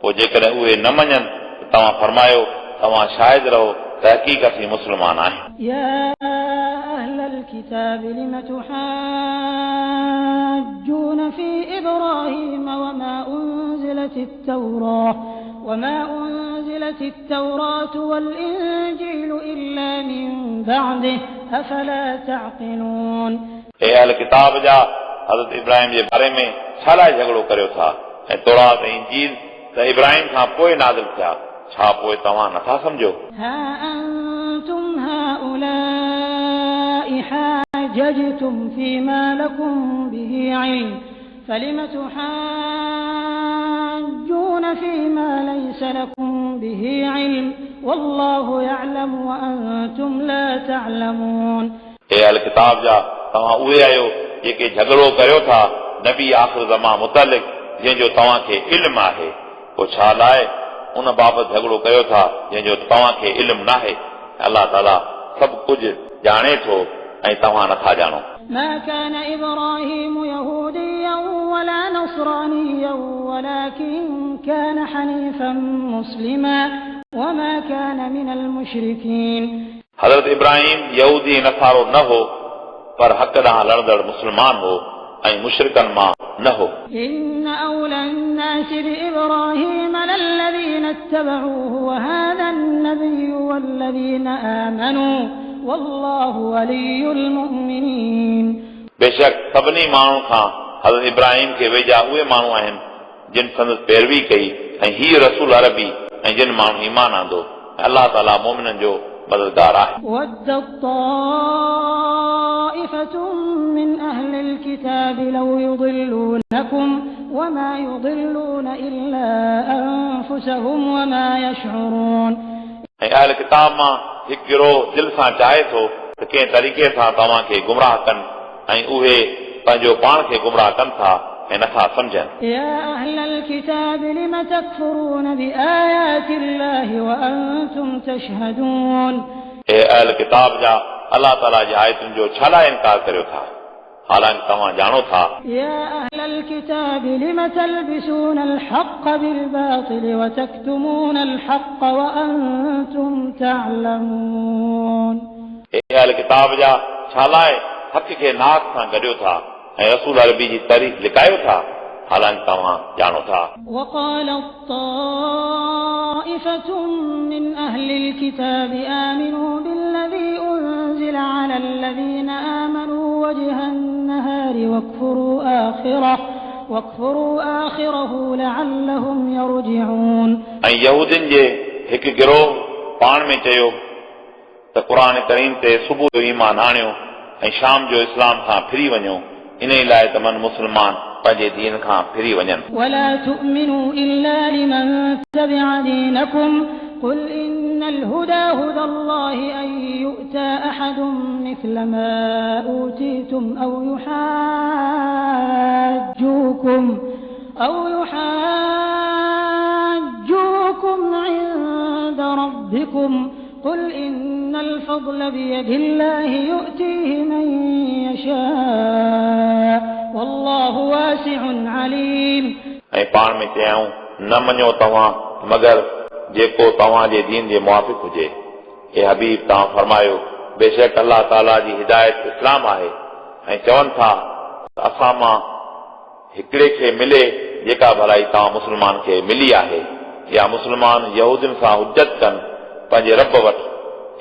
पोइ जेकॾहिं उहे न मञनि त तव्हां फरमायो तव्हां शाहिद रहो त हक़ीक़त असीं मुस्लमान आहियूं يا أهل الكتاب لم تحاجون في إبراهيم وما أنزلت التوراة والإنجيل إلا من بعده أفلا تعقلون ए अहल किताब जा हज़रत इब्राहिम जे बारे में छा लाइ झगड़ो करियो था ऐं तौरात ऐं इंजील त इब्राहिम खां पोइ नाज़िल थिया छा पोइ तव्हां नथा सम्झो ها أنتم هؤلاء حاججتم فيما لكم به علم فلم تحاجون فيما ليس لكم به علم والله يعلم وأنتم لا تعلمون ए अहल किताब जा तव्हां उहे आहियो जेके झगड़ो करियो था नबी आख़िर ज़मा मुतलिक़ जंहिंजो तव्हांखे इल्मु आहे पोइ छा लाइ उन बाबति झगड़ो करियो था जंहिंजो तव्हांखे इल्मु नाहे अलाह ताला सभु कुझु ॼाणे थो ऐं तव्हां नथा ॼाणो ما كان إبراهيم يهوديا ولا نصرانيا ولكن كان حنيفا مسلما وما كان من المشركين हज़रत इब्राहिम यहूदी नसारो न हो पर हक़ ॾांहुं लड़ंदड़ मुस्लमान हो ऐं मुशरिकनि मां न हो إن أولى الناس بإبراهيم للذين اتبعوه وهذا النبي والذين آمنوا والله ولي المؤمنين बेशक सभिनी माण्हुनि खां हज़रत इब्राहिम खे वेझा उहे माण्हू आहिनि जिन संदसि पैरवी कई ऐं हीउ रसूल अरबी ऐं जिन माण्हू ईमान आंदो अलाह ताला मोमिननि जो मददगार आहे ودت طائفة من أهل الكتاب لو يضلونكم وما يضلون إلا أنفسهم وما يشعرون ऐं अहल किताब मां हिकु गिरोह दिलि सां चाहे थो त कंहिं तरीक़े सां तव्हांखे गुमराह कनि ऐं उहे पंहिंजो पाण खे गुमराह कनि था ऐं नथा सम्झनि يا أهل الكتاب لم تكفرون بآيات الله وأنتم تشهدون ए अहल किताब जा अलाह ताला जी आयतुनि जो छा लाइ इनकार करियो था हालांकि तव्हां ॼाणो था يا أهل الكتاب لم تلبسون الحق بالباطل وتكتمون الحق وأنتم تعلمون ए अहल किताब जा छा लाइ हक़ खे नाक सां गॾियो था ऐं रसूल अरबी जी तारीफ़ लिकायो था हालांकि तव्हां ॼाणो था وقالت طائفة من أهل الكتاب آمنوا بالذي أنزل على الذين آمنوا وجه النهار واكفروا آخره لعلهم يرجعون ऐं यहूदियुनि जे हिकु गिरोह पाण में चयो त क़ुर करीम ते सुबुह जो ईमान आणियो ऐं शाम जो इस्लाम खां फिरी वञो इन लाइ त मन मुस्लमान पंहिंजे दीन खां फिरी वञनि ولا تؤمنوا إلا لمن تبع دينكم قل إن الهدى هدى الله أن يؤتى أحد مثل ما أوتيتم أو يحاجوكم عند ربكم قل إن الفضل بيد الله يؤتيه من يشاء والله واسع عليم ऐं पाण में चयऊं न मञो तव्हां मगर जेको तव्हांजे दीन जे मुआफ़िक़ हुजे हे हबीब तव्हां फरमायो बेशक अल्लाह ताला जी हिदायत इस्लाम आहे ऐं चवनि था असां मां हिकिड़े खे मिले जेका भलाई तव्हां मुस्लमान खे मिली आहे या मुस्लमान यहूदियुनि सां हुज्जत कनि पंहिंजे रब वटि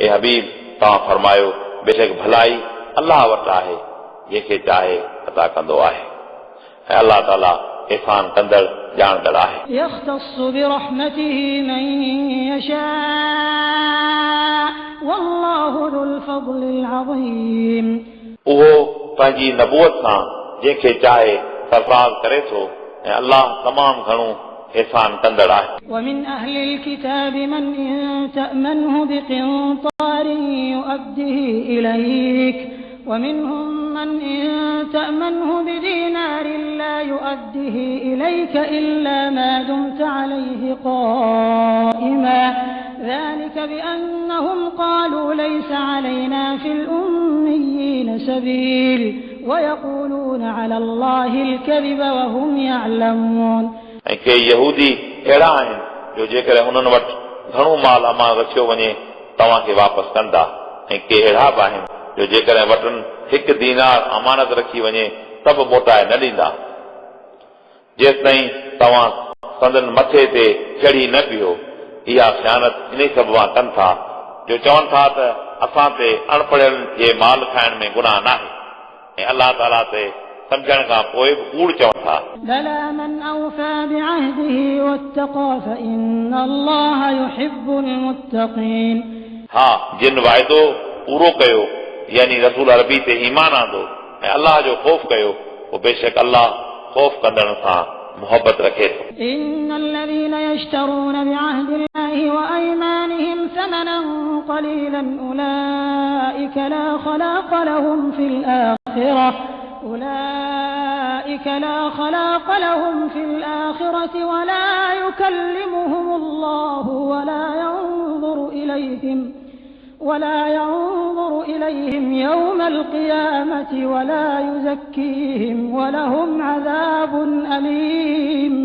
हे हबीब तव्हां फरमायो बेशक भलाई अल्लाह वटि आहे जंहिंखे चाहे अता कंदो आहे ऐं अल्लाह ताला ihsan कंदड़ ॼाणंदड़ आहे يختص برحمته من يشاء والله ذو الفضل العظيم उहो पंहिंजी नबूअत सां जंहिंखे चाहे सरफराज़ करे थो ऐं अल्लाह तमामु घणो ihsan कंदड़ आहे ومن أهل الكتاب من إن تأمنه بقنطار يؤده إليك ومنهم من إن تأمنه بدينار لا يؤده إليك إلا ما دمت عليه قائما ذلك بأنهم قالوا ليس علينا في الأميين سبيل ويقولون على الله الكذب وهم يعلمون ऐं के यहूदी अहिड़ा आहिनि जो जेकॾहिं उन्हनि वटि घणो माल अमा रखियो वञे तव्हांखे वापसि कंदा ऐं के अहिड़ा बि आहिनि जो जेकॾहिं वटनि हिकु दीनार अमानत रखी वञे त बि मोटाए न ॾींदा जेसि ताईं तव्हां संदन मथे ते चढ़ी न पियो इहा ख़यानत इन सबबा कनि था जो चवनि था त असां ते अणपढ़ियलनि जे माल खाइण में गुनाह नाहे ऐं अल्लाह ताला ते सम्झण खां पोइ बि कूड़ चवनि था بلى من أوفى بعهده واتقى فإن الله يحب المتقين हा जिन वाइदो पूरो कयो यानी रसूल अरबी ते ईमान आंदो ऐं अल्लाह जो ख़ौफ़ कयो पोइ बेशक अल्लाह ख़ौफ़ कंदड़ सां मोहबत रखे थो إن الذين يشترون بعهد الله وأيمانهم ثمنا قليلا أولئك لا خلاق لهم في الآخرة ولا يكلمهم الله ولا ينظر إليهم يوم القيامة ولا يزكيهم ولهم عذاب أليم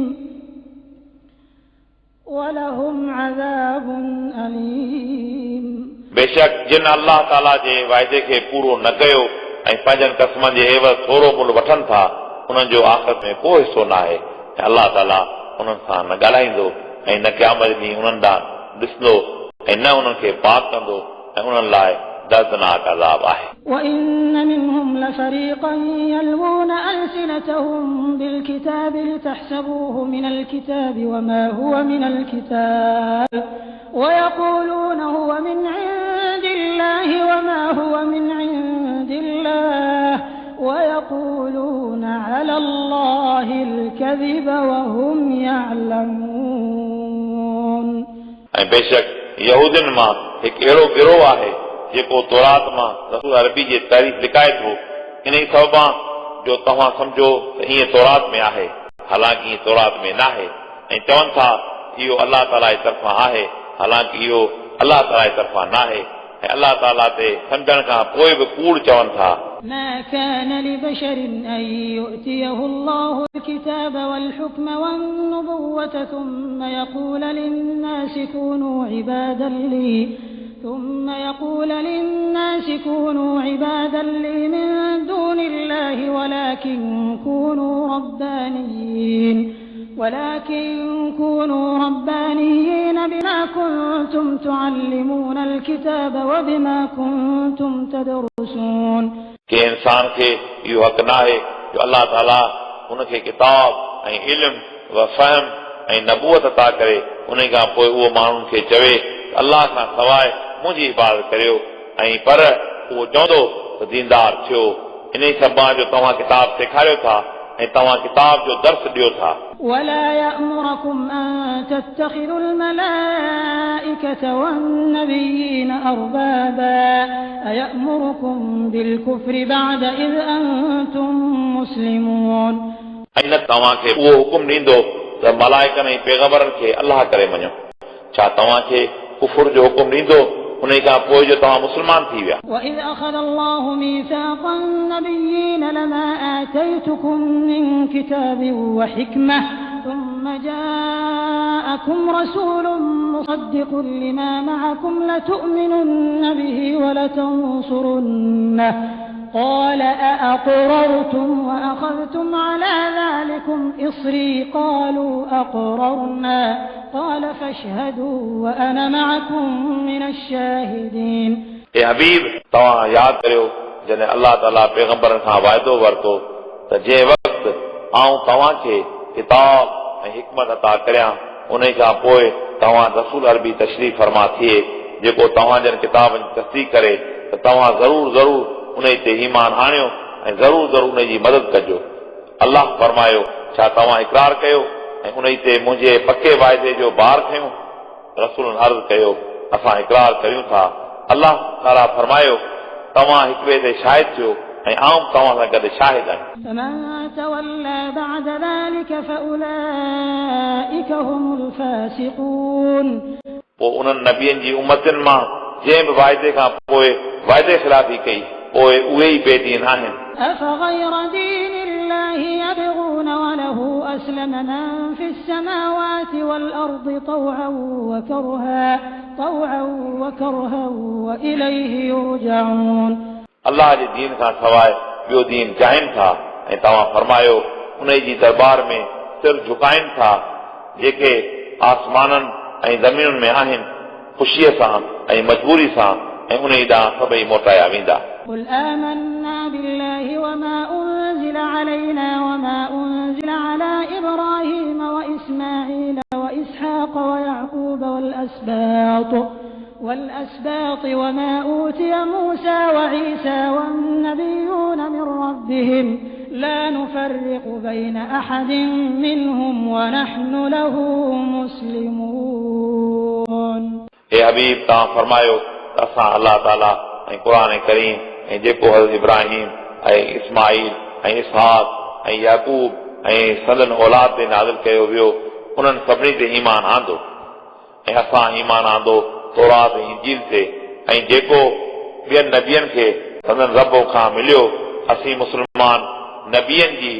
बेशक जिन अल्लाह ताला जे वाइदे खे पूरो न कयो ऐं पंहिंजनि क़स्मनि जे एवज़ थोरो मुल्ह वठनि था उन्हनि जो आख़िरत में को हिसो न आहे ऐं अल्लाह ताला उन्हनि सां न ॻाल्हाईंदो ऐं न क़यामत ॾींहुं उन्हनि ॾांहुं ॾिसंदो ऐं न उन्हनि खे पाक कंदो ऐं उन्हनि लाइ दर्दनाक अज़ाब आहे وإن منهم لفريقا يلوون ألسنتهم بالكتاب لتحسبوه من الكتاب وما هو من الكتاب ويقولون هو من عند الله وما هو من عند الله ويقولون على الله الكذب وهم يعلمون ऐं बेशक यहूदियुनि मां हिकु अहिड़ो गिरोह आहे जेको तौरात मां रसूल अरबी जे तारीख़ लिकाए थो इन ई सबबा जो तव्हां सम्झो त ईअं तौरात में आहे हालांकि ईअं तौरात में न आहे ऐं चवनि था इहो अल्लाह ताला जे तरफ़ां आहे हालांकि इहो अल्लाह ताला जे तरफ़ां न आहे ऐं अल्लाह ताला ते सम्झण खां पोइ बि कूड़ चवनि था ما كان لبشر أن يؤتيه الله الكتاب والحكم والنبوة ثم يقول للناس كونوا عبادا لي من دون الله ولكن كونوا ربانيين بما كنتم تعلمون الكتاب وبما كنتم تدرسون के इंसान खे इहो हक़ न आहे जो अल्लाह ताला उनखे किताब ऐं इल्म व फ़हम ऐं नबूअत अता करे उन खां पोइ उहो माण्हुनि खे चवे अल्लाह खां सवाइ मुंहिंजी इबादत करियो ऐं पर उहो चवंदो त त दीनदार थियो। इन सबबा जो तव्हां किताब सेखारियो था ऐं तव्हां किताब जो दर्स ॾियो था। ولا يأمركم أن تتخذوا الملائكة والنبيين أربابا أيأمركم بالكفر بعد إذ أنتم مسلمون ऐं न तव्हांखे उहो हुकुम ॾींदो त मलाइकनि ऐं पैगंबरनि खे अलाह करे मञो। छा तव्हांखे कुफुर जो हुकुम ॾींदो उन खां पोइ जो तव्हां मुस्लमान थी विया। وإذ أخذ الله ميثاق النبيين لما آتيتكم من كتاب وحكمة ثم جاءكم رسول مصدق لما معكم لتؤمنن به ولتنصرنه قال أأقررتم وأخذتم على ذلكم إصري قالوا أقررنا قال فاشهدوا وأنا معكم من الشاهدين ए हबीब तव्हां यादि करियो जॾहिं अलाह ताला पैगंबरनि खां वाइदो वरितो त जंहिं वक़्तु आऊं तव्हांखे किताब ऐं हिकमत अता करियां उन खां पोइ तव्हां रसूल अरबी तशरीफ़ फरमा थिए जेको तव्हांजनि किताबनि जी तस्दीक़ करे त तव्हां ज़रूर उन ते ईमान आणियो ऐं ज़रूर उन जी मदद कजो। अलाह फरमायो छा तव्हां इक़रार कयो ऐं उन ते मुंहिंजे पके वाइदे जो बार खयो। रसूलनि अर्ज़ कयो असां इक़रार करियूं था। अलाह ताला फरमायो तव्हां हिक ॿिए ते शाहिद थियो ऐं आऊं तव्हां सां गॾु शाहिद आहियां। فمن تولى بعد ذلك فأولئك هم الفاسقون पोइ उन्हनि नबियनि जी उम्मतुनि मां जंहिं बि वाइदे खां पोइ वाइदे ख़िलाफ़ी कई पोइ उहे ई बेदीन आहिनि। أفغير دين الله يبغون وله أسلم من في السماوات والأرض طوعا وكرها وإليه يرجعون अलाह जे दीन खां सवाइ ॿियो दीन चाहिनि था ऐं तव्हां फरमायो उन जी दरबार में सिर झुकाइनि था जेके आसमाननि ऐं ज़मीनुनि में आहिनि ख़ुशीअ सां ऐं मजबूरी सां ऐं उन ॾांहुं सभई मोटाया वेंदा। قل آمنا بالله وما أنزل علينا وما أنزل على إبراهيم وإسماعيل وإسحاق ويعقوب والأسباط وما أوتي موسى وعيسى والنبيون من ربهم لا نفرق بين أحد منهم ونحن له مسلمون ए हबीब तव्हां फरमायो त असां अलाह ताला ऐं क़ुर करीम ऐं जेको हज़रत इब्राहिम ऐं इस्माईल ऐं इसहाक ऐं याकूब ऐं सदन औलाद ते नाज़िल कयो वियो उन्हनि सभिनी ते ईमान आंदो ऐं असां ईमान आंदो तौरात ऐं इंजील ते ऐं जेको ॿियनि नबियनि खे सदन रब खां मिलियो असीं मुस्लमान नबियनि जी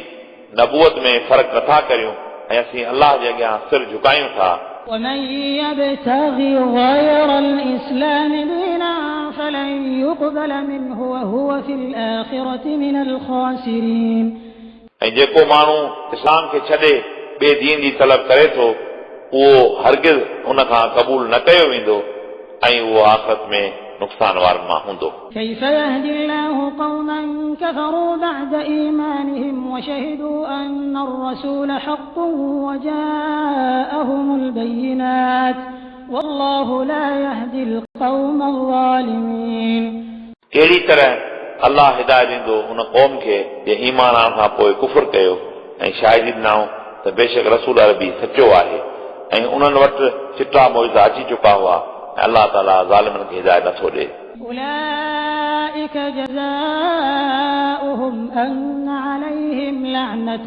नबूअत में फ़र्क़ु नथा करियूं ऐं असीं अलाह जे अॻियां सिर झुकायूं था। ومن يبتغي غير الإسلام دينا فلن يقبل منه وهو في الآخرة من الخاسرين ऐं जेको माण्हू इस्लाम खे छॾे ॿिए दीन जी तलब करे थो उहो हरगिज़ उन खां क़बूल न कयो वेंदो ऐं उहो आख़िरत में नुक़सान वारनि मां हूंदो। كيف يهدي الله قوما كفروا بعد إيمانهم وشهدوا أن الرسول حق وجاءهم البينات والله لا يهدي القوم الظالمين कहिड़ी तरह अलाह हिदायत ॾींदो उन क़ौम खे जे ईमान आणण खां पोइ कुफर कयो ऐं शाहिदी ॾिनऊं त बेशक रसूल अरबी सचो आहे ऐं उन्हनि वटि चिटा मौइज़ा अची चुका हुआ ऐं अलाह ताला ज़ालिमनि खे हिदायत नथो ॾे। أولئك جزاؤهم أن عليهم لعنة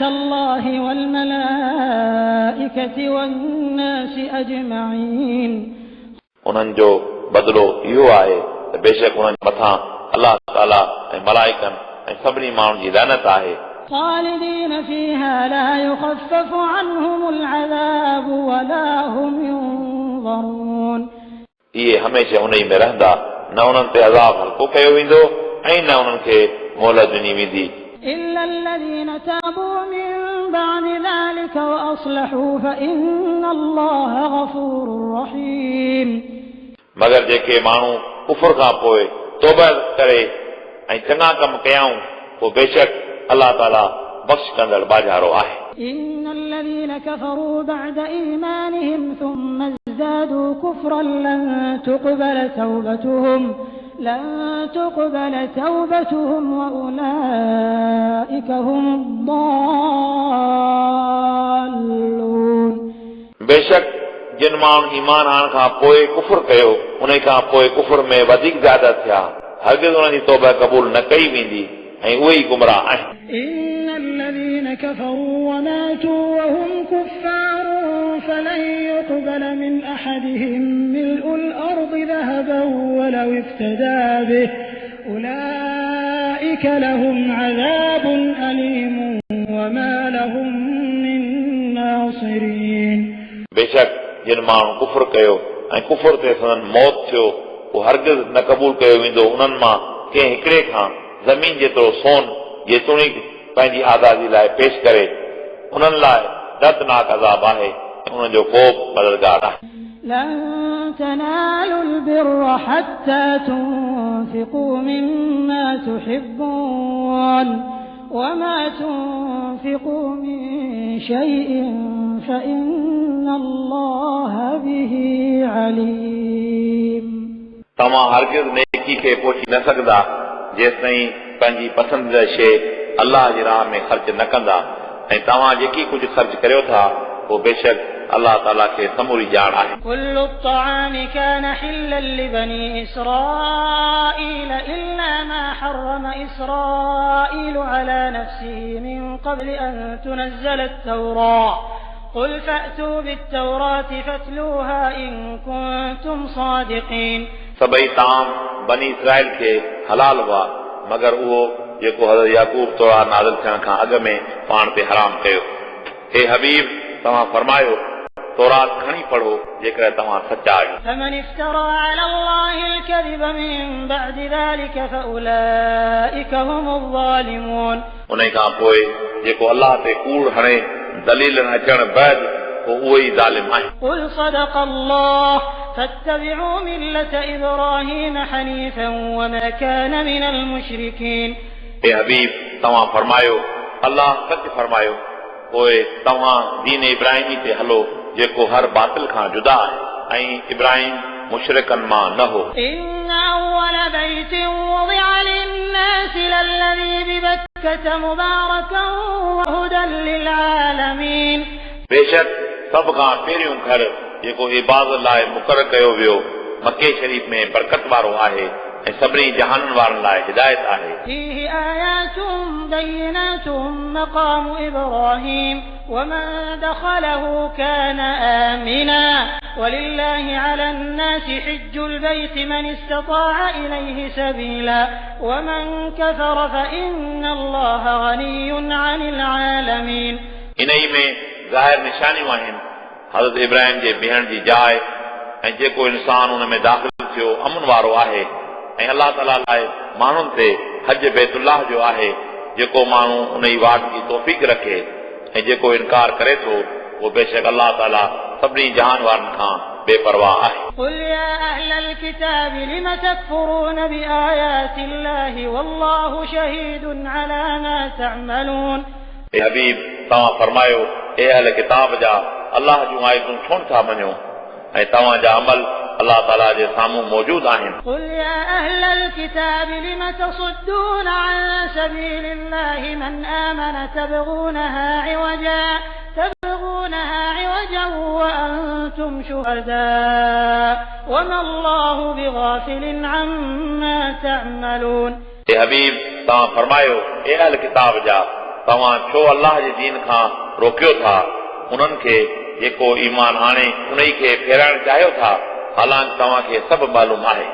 الله والملائكة والناس أجمعين उन्हनि जो बदिलो इहो आहे त बेशक उन्हनि मथां अलाह ताला ऐं मलाइकनि ऐं सभिनी माण्हुनि जी लानत आहे। خالدين فيها لا يخفف عنهم العذاب ولا هم ينظرون इहे हमेशह उन में रहंदा न उन्हनि ते अज़ाब हल्को कयो वेंदो ऐं न उन्हनि खे मोहलत ॾिनी वेंदी। إلا الذين تابوا من بعد ذلك وأصلحوا فإن الله غفور رحيم मगर जेके माण्हू कुफर खां पोइ तौबा करे ऐं चङा कम कयाऊं पोइ बेशक अलाह ताला बख़्श कंदड़ बाजारो आहे। إن الذين كفروا بعد إيمانهم ثم ازدادوا كفرا لن تقبل توبتهم وأولئك هم الضالون बेशक जिन माण्हुनि ईमान आणण खां पोइ कुफर कयो उन खां पोइ कुफर में वधीक ज़्यादा थिया हरगिज़ उन्हनि जी तौबा क़बूल न कई वेंदी ऐं उहे ई गुमराह आहिनि إن الذين كفروا وماتوا وهم كفار فلن يقبل من أحدهم ملء الأرض ذهبا ولو افتدى به أولئك لهم عذاب أليم وما لهم من ناصرين बेशक जिन माण्हू कुफर कयो ऐं कुफर ते संदन मौत थियो उहो हरगिज़ न क़बूल कयो वेंदो उन्हनि मां कंहिं हिकिड़े खां ज़मीन जेतिरो सोन जेतोणीक पंहिंजी आज़ादी लाइ पेश करे उन्हनि लाइ दर्दनाक अज़ाब आहे ऐं उन्हनि जो को मददगार आहे لن تنالوا البر حتى تنفقوا مما تحبون وما تنفقوا من شيء فإن الله به عليم तव्हां हरगिज़ नेकी खे पहुची न सघंदा जेसिताईं पंहिंजी पसंदीदा शइ अल्लाह जी राह में ख़र्च न कंदा ऐं तव्हां जेकी कुझु ख़र्च करियो था उहो बेशक अल्लाह ताला खे समूरी ॼाण आहे كل الطعام كان حلا لبني إسرائيل إلا ما حرم إسرائيل على نفسه من قبل أن تنزل التوراة قل فأتوا بالتوراة فاتلوها إن كنتم صادقين सभई ताम बनी इसराइल खे हलाल हुआ मगर उहो जेको हज़रत याकूब तौरा नाज़िल थियण खां अॻु में पाण ते हराम कयो हे हबीब तव्हां फरमायो तौरात खणी पढ़ो जेकर तव्हां सचा आहियो فمن افترى على الله الكذب من بعد ذلك فأولئك هم الظالمون उन खां पोइ जेको अल्लाह ते कूड़ हणे दलील अचण बैदि पोइ उहे ई ज़ालिम आहिनि قل صدق الله فاتبعوا ملة إبراهيم حنيفا وما كان من المشركين हे हबीब तव्हां फरमायो अल्लाह सच फरमायो पोइ तव्हां दीन इब्राहिमी ते हलो जेको हर बातिल खां जुदा आहे ऐं इब्राहिम मुशरिकनि मां न हो إن أول بيت وضع للناس للذي ببكة مباركا وهدى للعالمين बेशक सभ खां पहिरियों घर जेको इबादत लाइ मुक़ररु कयो वियो मके शरीफ़ में बरकत वारो आहे ऐं सभिनी जहाननि वारनि लाइ हिदायत आहे فيه آيات بينات مقام إبراهيم ومن دخله كان آمنا ولله على الناس حج البيت من استطاع إليه سبيلا ومن كفر فإن الله غني عن العالمين इन ई में ज़ाहिर निशानियूं आहिनि हज़रत इब्राहिम जे बीहण जी जाइ ऐं जेको इंसान उन में दाख़िल थियो अमन वारो आहे ऐं अल्लाह ताला लाइ माण्हुनि ते हज बैतुल्लाह जो आहे जेको माण्हू उन जी वाट जी तौफ़ीक़ रखे ऐं जेको इनकार करे थो उहो बेशक अल्लाह ताला सभिनी जहान वारनि खां बेपरवाह आहे قل يا أهل الكتاب لم تكفرون بآيات الله والله شهيد على ما تعملون हे हबीब तव्हां फरमायो हे अहल किताब जा अल्लाह जूं आयतूं छो था मञो ऐं तव्हां जा अमल अल्लाह ताला जे साम्हूं मौजूद आहिनि قل يا أهل الكتاب لم تصدون عن سبيل الله من آمن تبغونها عوجا وأنتم شهداء وما الله بغافل عما تعملون हे हबीब तव्हां फरमायो हे अहल किताब जा तव्हां छो अल्लाह जे दीन खां रोकियो था उन्हनि खे जेको ईमान आणे उन खे फेराइण चाहियो था हालांकि तव्हांखे सभु मालूम आहे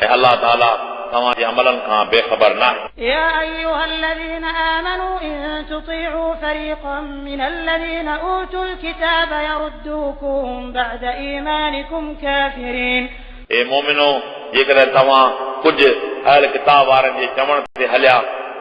ऐं अल्लाह ताला तव्हां जे अमलनि खां बेख़बर न आहे يا أيها الذين آمنوا إن تطيعوا فريقا من الذين أوتوا الكتاب يردوكم بعد إيمانكم كافرين हे मोमिनो जेकॾहिं तव्हां कुझु अहल किताब वारनि जे चवण ते हलिया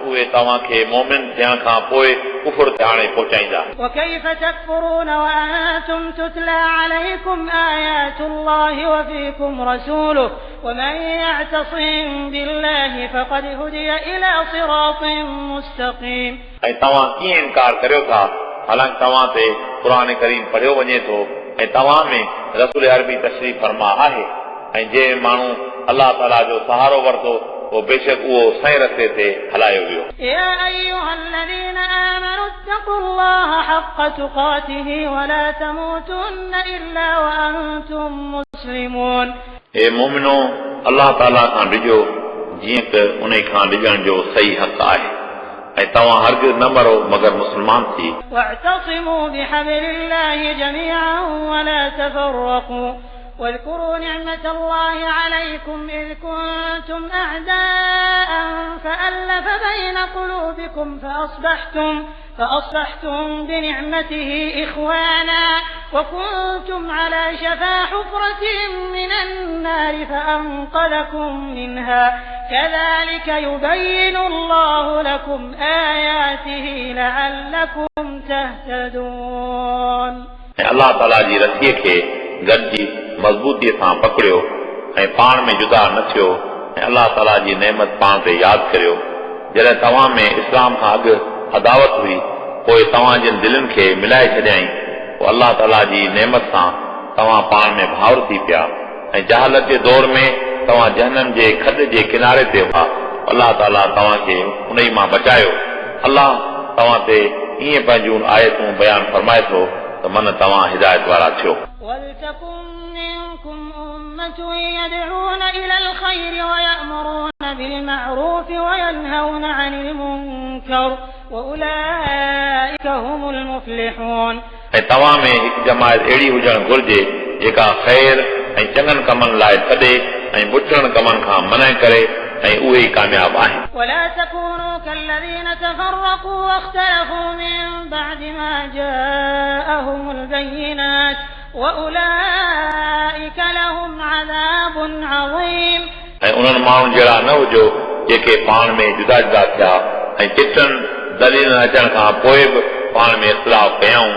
उहे तव्हांखे मोमिन थियण खां पोइ कुफर ते आणे पहुचाईंदा وكيف تكفرون وأنتم تتلى عليكم آيات الله وفيكم رسوله ومن يعتصم بالله فقد هدي إلى صراط مستقيم ऐं तव्हां कीअं इनकार करियो था हालांकि तव्हां ते क़ुर करीम पढ़ियो वञे थो ऐं तव्हां में रसूल अरबी तशरीफ़ फरमा आहे ऐं जे माण्हू अलाह ताला जो सहारो वरितो वो बेशक उहो सही रस्ते ते हलायो वियो या अय्युहल्लज़ीन आमनू इत्तक़ुल्लाह हक़्क़ तुक़ातिही वला तमूतुन्न इल्ला व अंतुम मुस्लिमून ए मोमिनो अलाह ताला खां ॾिजो जीअं त उन खां ॾिजण जो सही हक़ आहे ऐं तव्हां हरगिज़ न मरो मगर मुस्लमान थी वअतसिमू बिहब्लिल्लाहि जमीअन वला तफर्रक़ू واذكروا نعمة الله عليكم إذ كنتم أعداء فألف بين قلوبكم فأصبحتم بنعمته إخوانا وكنتم على شفا حفرة من النار فأنقذكم منها كذلك يبين الله لكم آياته لعلكم تهتدون الله تعالى जी रसीअ खे गॾिजी मज़बूतीअ सां पकड़ियो ऐं पाण में जुदा न थियो ऐं अलाह ताला जी नेमत पाण ते यादि करियो जॾहिं तव्हां में इस्लाम खां अॻु अदावत हुई पोइ तव्हां जिन दिलनि खे मिलाए छॾियईं पोइ अलाह ताला जी नेमत सां तव्हां पाण में भाउर थी पिया ऐं जहालत जे दौर में तव्हां जहन्नम जे खॾ जे किनारे ते हुआ अलाह ताला तव्हांखे उन ई मां बचायो अलाह तव्हां ते ईअं पंहिंजूं आयतूं बयानु फरमाए थो त मन तव्हां हिदायत वारा थियो ولتكن منكم أمة يدعون إلى الخير ويأمرون بالمعروف وينهون عن المنكر وأولئك هم المفلحون ऐं तव्हां में हिकु जमायत अहिड़ी हुजणु घुर्जे जेका ख़ैर ऐं चङनि कमनि लाइ सॾे ऐं बुछड़नि कमनि खां मना करे ऐं उहे ई कामयाब आहिनि ولا تكونوا كالذين تفرقوا واختلفوا من بعد ما جاءهم البينات وأولئك لهم عذاب عظيم ऐं उन्हनि माण्हुनि जहिड़ा न हुजो जेके पाण में जुदा जुदा थिया ऐं चिटनि दलील अचण खां पोइ बि पाण में इख़्तिलाफ़ कयऊं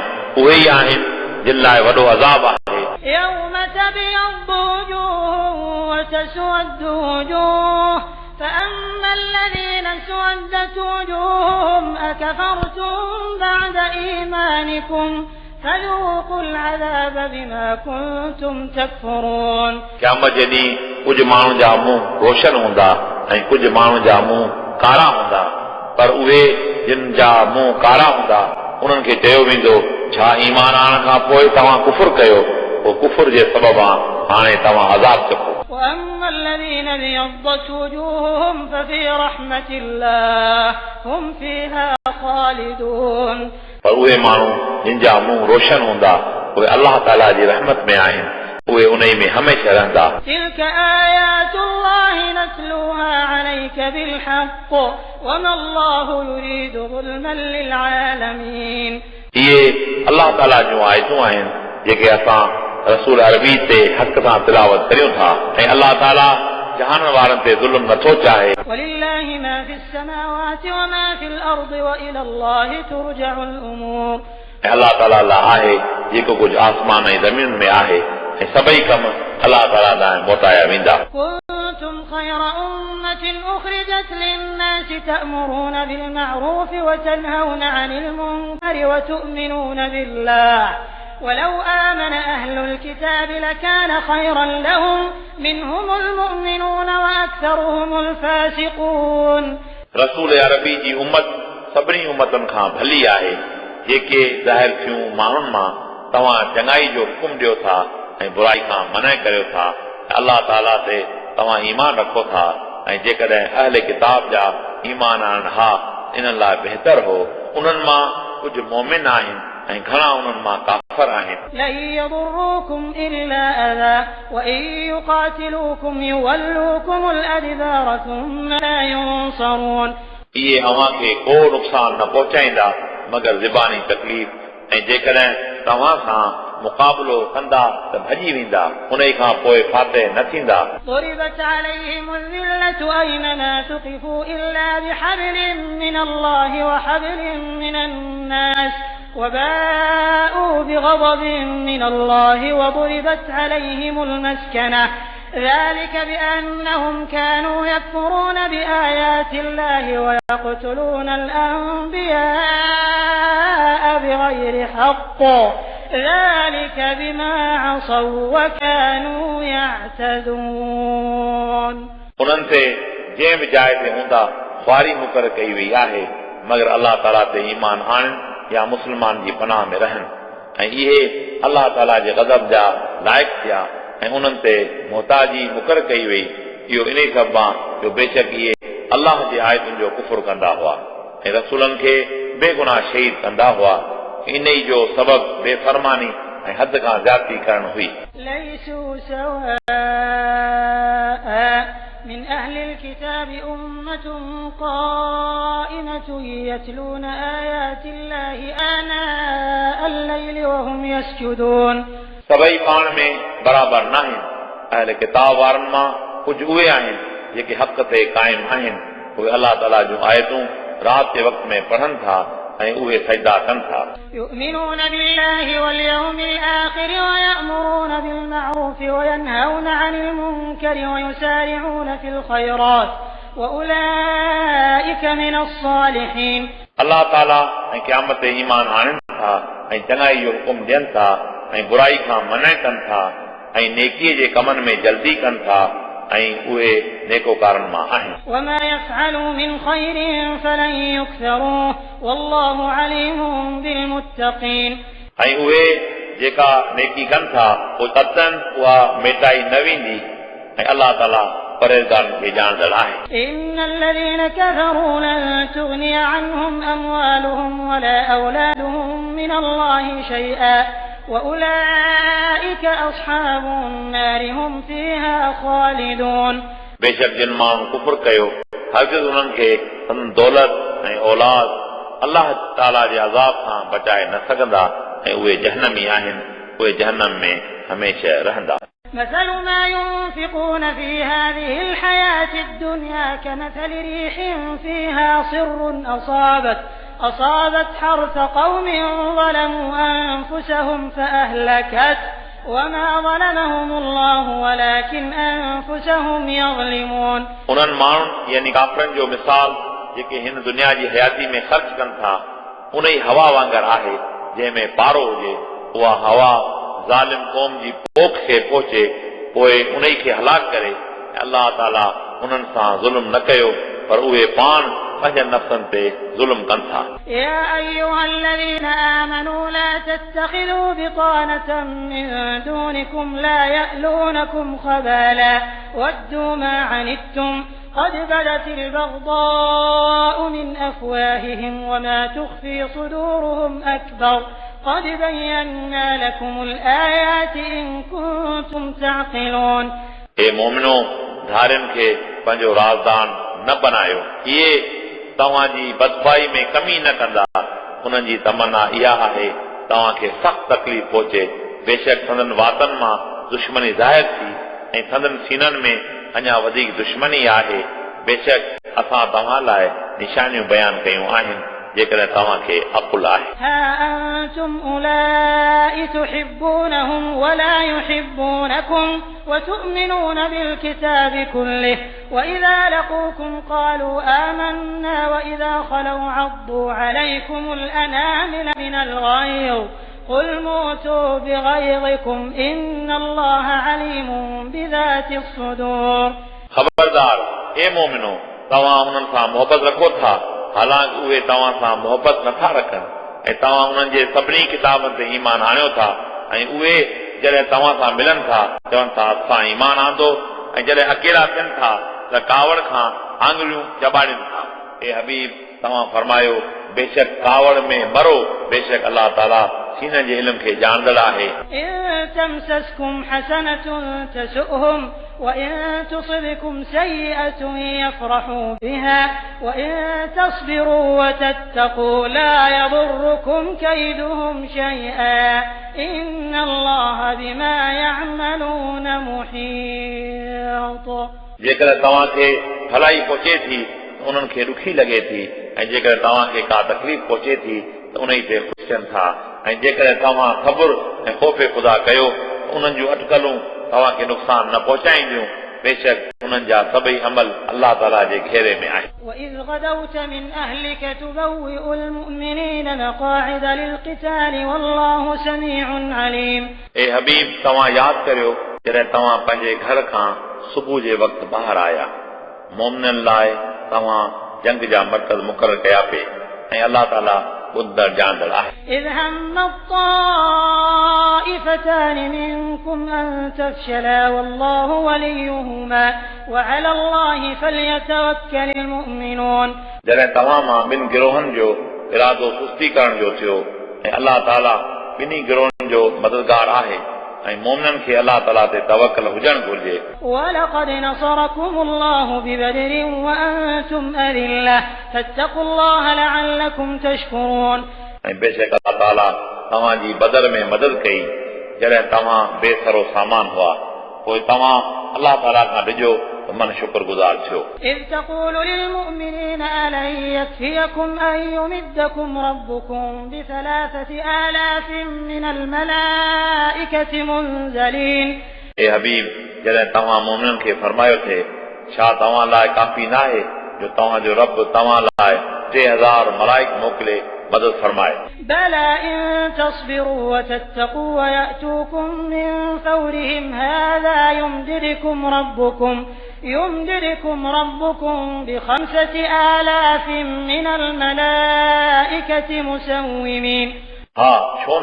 उहे ई आहिनि जिन लाइ वॾो अज़ाब आहे يوم تبيض وجوه وتسود وجوه فأما الذين اسودت وجوههم أكفرتم بعد إيمانكم فذوقوا العذاب بما كنتم تكفرون क़यामत जे ॾींहुं कुझु माण्हुनि जा मुंहं रोशन हूंदा ऐं कुझु माण्हुनि जा मुंहं कारा हूंदा पर उहे जिन जा मुंहं कारा हूंदा उन्हनि खे चयो वेंदो छा ईमान आणण खां पोइ तव्हां कुफुर कयो पोइ कुफुर जे सबबा हाणे तव्हां अज़ाब चखो وأما الذين ابيضت وجوههم ففي رحمة الله هم فيها خالدون पर उहे माण्हू जिन जा मुंहं रोशन हूंदा उहे अलाह ताला जी रहमत में आहिनि उहे उन में हमेशह रहंदा تلك آيات الله نتلوها عليك بالحق وما الله يريد ظلما للعالمين इहे अलाह ताला जूं आयतूं आहिनि जेके असां रसूल अरबी ते हक़ सां तिलावत करियूं था ऐं अलाह ताला जहान वारनि ते ज़ुल्म नथो चाहे ولله ما في السماوات وما في الأرض وإلى الله ترجع الأمور ऐं अलाह ताला लाइ आहे जेको कुझु आसमान ऐं ज़मीन में आहे ऐं सभई कम अलाह ताला ॾांहुं मोटाया वेंदा كنتم خير أمة أخرجت للناس تأمرون بالمعروف وتنهون عن المنكر وتؤمنون بالله ولو آمن أهل الكتاب لكان خيرا لهم منهم المؤمنون وأكثرهم الفاسقون रसूल अरबी जी उम्मत सभिनी उम्मतनि खां भली आहे जेके ज़ाहिर थियूं माण्हुनि मां तव्हां चङाई जो हुकुम ॾियो था ऐं बुराई खां मना करियो था अलाह ताला ते तव्हां ईमान रखो था ऐं जेकॾहिं अहले किताब जा ईमान आणण हा इन लाइ बहितर हो उन्हनि मां कुझु मोमिन आहिनि ऐं घणा उन्हनि मां काफ़िर आहिनि لن يضروكم إلا أذى وإن يقاتلوكم يولوكم الأدبار ثم لا ينصرون इहे अव्हां खे को नुक़सान न पहुचाईंदा मगर ज़बानी तकलीफ़ ऐं जेकॾहिं तव्हां सां मुक़ाबिलो कंदा त भॼी वेंदा उन खां पोइ फातह न थींदा ضربت عليهم الذلة أينما ثقفوا إلا بحبل من الله وحبل من الناس وباءوا بغضب من الله وضربت عليهم المسكنة ذلك بأنهم كانوا يكفرون بآيات الله ويقتلون الأنبياء بغير حق ذلك بما عصوا وكانوا يعتدون उन्हनि ते जंहिं बि जाइ ते हूंदा ख़्वारी मुक़ररु कई वई आहे मगर अलाह ताला ते ईमान आणनि या मुस्लमान जी पनाह में रहनि ऐं इहे अलाह ताला जे ग़ज़ब जा लाइक़ थिया ऐं उन्हनि ते मुहताजी मुक़ररु कई वई इहो इन सबबु आहे जो बेशक इहे अलाह जे आयतुनि जो कुफ़ुर कंदा हुआ ऐं रसूलनि खे बेगुनाह शहीद कंदा हुआ इन ई जो सबबु बेफ़रमानी ऐं हद खां ज़्यादती करणु हुई ليسوا سواء من أهل الكتاب أمة قائمة يتلون آيات الله آناء الليل وهم يسجدون सभई पाण में बराबर न आहिनि अहल किताब वारनि मां कुझु उहे आहिनि जेके हक़ ते क़ाइम आहिनि उहे अलाह ताला जूं आयतूं राति जे वक़्त में पढ़नि था ऐं उहे सजदा कनि था يؤمنون بالله واليوم الآخر ويأمرون بالمعروف وينهون عن المنكر ويسارعون في الخيرات وأولئك من الصالحين अलाह ताला ऐं क़यामत ते ईमान आणनि था ऐं चङाई जो हुकुम ॾियनि था ऐं बुराई खां मना कनि था ऐं नेकीअ जे कमनि में जल्दी कनि था ऐं उहे नेकोकारनि मां आहिनि وما يفعلوا من خير فلن يكفروه والله عليم بالمتقين ऐं उहे जेका नेकी कनि था पोइ कतनि उहा मेटाई न वेंदी ऐं अलाह ताला परहेज़गारनि खे ॼाणंदड़ आहे إن الذين كفروا لن تغني عنهم أموالهم ولا أولادهم من الله شيئا وأولئك أصحاب النار هم فيها خالدون बेशक जिन माण्हू कुफुर कयो हरगिज़ उन्हनि खे संदन दौलत ऐं औलाद अलाह ताला जे अज़ाब खां बचाए न सघंदा ऐं उहे जहन्नमी आहिनि उहे जहन्नम में हमेशह रहंदा مثل ما ينفقون في هذه الحياة الدنيا كمثل ريح فيها صر أصابت حرث قوم ظلموا أنفسهم فأهلكت وما ظلمهم الله ولكن أنفسهم يظلمون उन्हनि माण्हुनि यानी काफ़रनि जो मिसाल जेके हिन दुनिया जी हयाती में ख़र्च कनि था उन ई हवा वांगुरु आहे जंहिंमें पारो हुजे उहा हवा ज़ालिम क़ौम जी पोख खे पहुचे पोइ उन खे हलाक करे अलाह ताला उन्हनि सां ज़ुल्म न कयो पर उहे पाण पंहिंजनि नफ़्सनि ते ज़ुल्म कनि था يا أيها الذين آمنوا لا تتخذوا بطانة من دونكم لا يألونكم خبالا ودوا ما عنتم قد بدت البغضاء من أفواههم وما تخفي صدورهم أكبر قد بينا لكم الآيات إن كنتم تعقلون हे मोमिनो धारियुनि खे पंहिंजो राज़दान न बनायो इहे तव्हांजी बदबाई में कमी न कंदा उन्हनि जी तमन्ना इहा आहे तव्हांखे सख़्तु तकलीफ़ पहुचे बेशक संदन वातनि मां दुश्मनी ज़ाहिर थी ऐं संदन सीननि में अञा वधीक दुश्मनी आहे बेशक असां तव्हां लाइ निशानियूं बयान कयूं आहिनि जेकॾहिं तव्हांखे अक़ुल आहे ها أنتم أولئك تحبونهم ولا يحبونكم وتؤمنون بالكتاب كله وإذا لقوكم قالوا آمنا وإذا خلوا عضوا عليكم الأنامل من الغيظ قل موتوا بغيظكم إن الله عليم بذات الصدور خبردار اے मोमिनो तव्हां उन्हनि सां मोहबत रखो था हालांकि उहे तव्हां सां मोहबत नथा रखनि ऐं तव्हां उन्हनि जे सभिनी किताबनि ते ईमान आणियो था ऐं उहे जॾहिं तव्हां सां मिलनि था चवनि था असां ईमान आंदो ऐं जॾहिं अकेला थियनि था त कावड़ खां आङुरियूं चॿाड़िनि था हे हबीब तव्हां फरमायो बेशक कावड़ में मरो बेशक अलाह ताला सीने जे इल्म खे ॼाणंदड़ आहे إن تمسسكم حسنة تسؤهم وإن تصبكم سيئة يفرحوا بها وإن تصبروا وتتقوا لا يضركم كيدهم شيئا إن الله بما يعملون محيط जेकर तव्हांखे भलाई पहुचे थी उन्हनि खे ॾुखी लॻे थी ऐं जेकर तव्हांखे का तकलीफ़ पहुचे थी त उन ते ख़ुशि थियनि था ऐं जेकर तव्हां सब्र ऐं ख़ौफ़ ख़ुदा कयो उन्हनि जूं अटकलूं तव्हांखे नुक़सान न पहुचाईंदियूं बेशक उन्हनि जा सभई अमल अल्लाह ताला जे घेरे में आहे। وإذ غدوت من أهلك تبوئ المؤمنين مقاعد للقتال والله سميع عليم। ए हबीब तव्हां यादि करियो जॾहिं तव्हां पंहिंजे घर खां सुबुह जे वक़्तु ॿाहिरि आया, मोमिननि लाइ तव्हां जंग जा मर्कज़ मुक़रर कया पिए ऐं अल्लाह ताला ॿुधंदड़ ॼाणंदड़ आहे। إذ هم الطائفتان منكم أن تفشلا والله وليهما وعلى الله فليتوكل المؤمنون। जॾहिं तव्हां मां ॿिनि गिरोहनि जो इरादो सुस्ती करण जो थियो ऐं अल्लाह ताला ॿिन्ही गिरोहनि जो मददगार आहे ऐं मोमिननि खे अल्लाह ताला ते तवक्कल हुजणु घुर्जे। ولقد نصركم الله ببدر وأنتم أذلة فاتقوا الله لعلكم تشكرون। ऐं बेशक अल्लाह ताला तव्हांजी बदर में मदद कई जॾहिं तव्हां बेसरो सामान हुआ, पोइ तव्हां अल्लाह ताला खां ॾिजो त मन शुक्रगुज़ार थियो। إذ تقول للمؤمنين ألن يكفيكم أن يمدكم ربكم ب3,000 من الملائكة منزلين। ए हबीब जॾहिं तव्हां मोमिननि खे फरमायो थे छा तव्हां लाइ काफ़ी न आहे जो तव्हांजो रब तव्हां लाइ 3,000 मलाइक मोकिले मदद फरमाए। بلى إن تصبروا وتتقوا ويأتوكم من فورهم هذا يمددكم ربكم ب5,000 من الملائكة مسومين। हा छो न,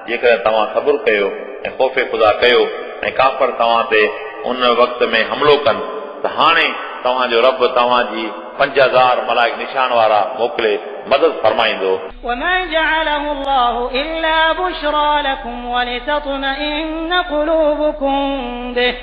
जेकर तव्हां सब्र कयो ऐं ख़ौफ़ ख़ुदा कयो ऐं काफ़र तव्हां ते उन वक़्त में हमिलो कनि त हाणे तव्हांजो रब तव्हांजी 5,000 मलाइक निशान वारा मोकिले मदद फरमाईंदो। وما جعله الله إلا بشرى لكم ولتطمئن قلوبكم به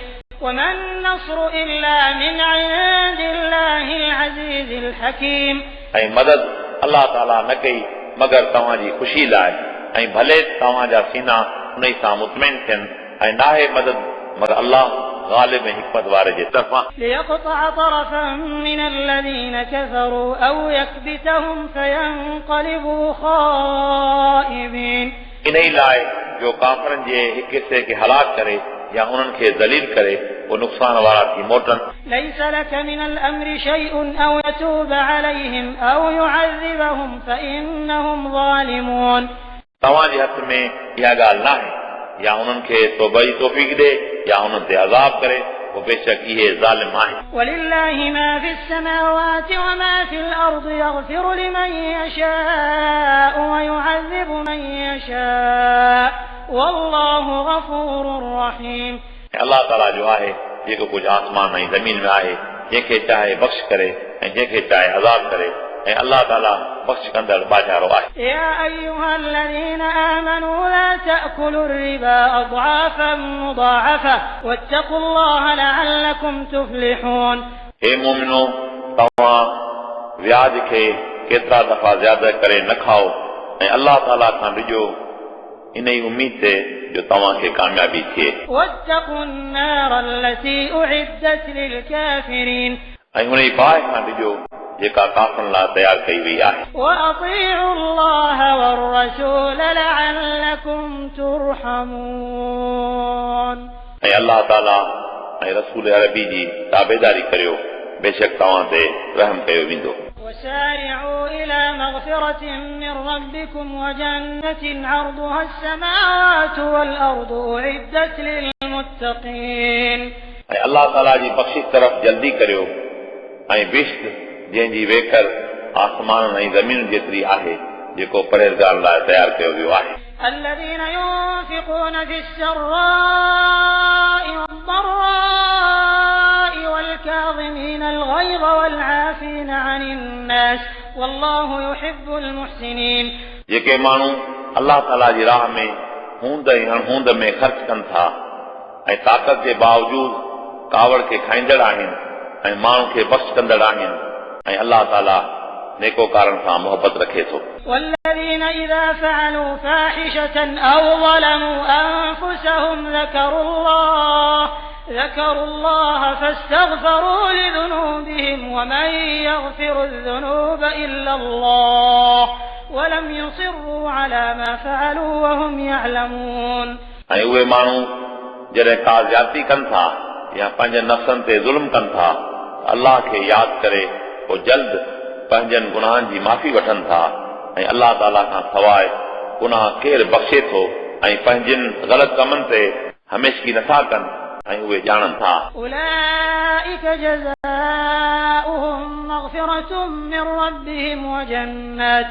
وما النصر إلا من عند الله العزيز الحكيم। ऐं मदद अल्लाह ताला न कई मगर तव्हांजी ख़ुशी लाइ ऐं भले तव्हांजा सीना उन सां मुतमइन थियनि ऐं नाहे मदद मगर अल्लाह غالب حکمت वारे जे तरफ़ां। ليقطع طرفا من الذين كفروا أو يكبتهم فينقلبوا خائبين। इन ई लाइ जो काफ़रनि जे हिक हिसे खे हलाक करे या उन्हनि खे ज़लील करे वो नुक़सान वारा थी मोटनि। ليس لك من الأمر شيء أو يتوب عليهم أو يعذبهم فإنهم ظالمون। तव्हांजे हथ में इहा ॻाल्हि न आहे या उन्हनि खे तौबा जी तौफ़ीक़ ॾे या उन्हनि ते अज़ाब करे, वो बेशक इहे ज़ालिम आहे। ولله ما في السماوات وما في الأرض يغفر لمن يشاء ويعذب من يشاء والله غفور رحيم। अल्लाह ताला जो आहे जेको कुझु आसमान ऐं ज़मीन में आहे, जंहिंखे चाहे बख़्श करे ऐं जंहिंखे चाहे अज़ाब करे ऐं अल्लाह ताला बख़्श कंदड़ बाज़ारो आहे। يا أيها الذين آمنوا لا تأكلوا الربا أضعافا مضاعفة واتقوا الله لعلكم تفلحون। हे मोमिनो तव्हां व्याज खे केतिरा दफ़ा ज़्यादा करे न खाओ ऐं अल्लाह ताला खां ॾिजो इन ई उम्मीद ते जो तव्हांखे कामयाबी थिए। واتقوا النار التي أعدت للكافرين। ऐं उन ई बाहि खां ॾिजो जेका काफ़रनि लाइ तयार कई वई आहे। وأطيعوا الله والرسول لعلكم ترحمون। ऐं अल्लाह ताला ऐं रसूल अरबी जी ताबेदारी करियो, बेशक तव्हां ते रहम कयो वेंदो। وسارعوا إلى مغفرة من ربكم وجنة عرضها السماوات والأرض أعدت للمتقين। ऐं अल्लाह ताला जी बख़्शिश तरफ़ जल्दी करियो ऐं बिश्त जंहिंजी वेकर आसमान ऐं ज़मीन जेतिरी आहे जेको परहेज़गार लाइ तयार कयो वियो आहे। الذين ينفقون في السراء والضراء والكاظمين الغيظ والعافين عن الناس والله يحب المحسنين। जेके माण्हू अल्लाह ताला जी राह में हूंद ऐं अणहूंद में ख़र्च कनि था ऐं ताक़त जे बावजूद कावड़ खे खाईंदड़ आहिनि ऐं माण्हू खे बख़्श कंदड़ आहिनि ऐं अल्लाह ताला नेकोकारनि सां मोहबत रखे थो। والذين إذا فعلوا فاحشة أو ظلموا أنفسهم ذكروا الله فاستغفروا لذنوبهم ومن يغفر الذنوب إلا الله ولم يصروا على ما فعلوا وهم يعلمون। ऐं उहे माण्हू जॾहिं का ज़्यादती कनि था या पंहिंजे नफ़्सनि ते ज़ुल्म कनि था अल्लाह खे यादि करे पोइ जल्द पंहिंजनि गुनाहनि जी माफ़ी वठनि था ऐं अल्लाह ताला खां सवाइ गुनाह केरु बख़्शे थो ऐं पंहिंजनि ग़लति कमनि ते हमेशगी नथा कनि ऐं उहे ॼाणनि था أولئك جزاؤهم مغفرة من ربهم وجنات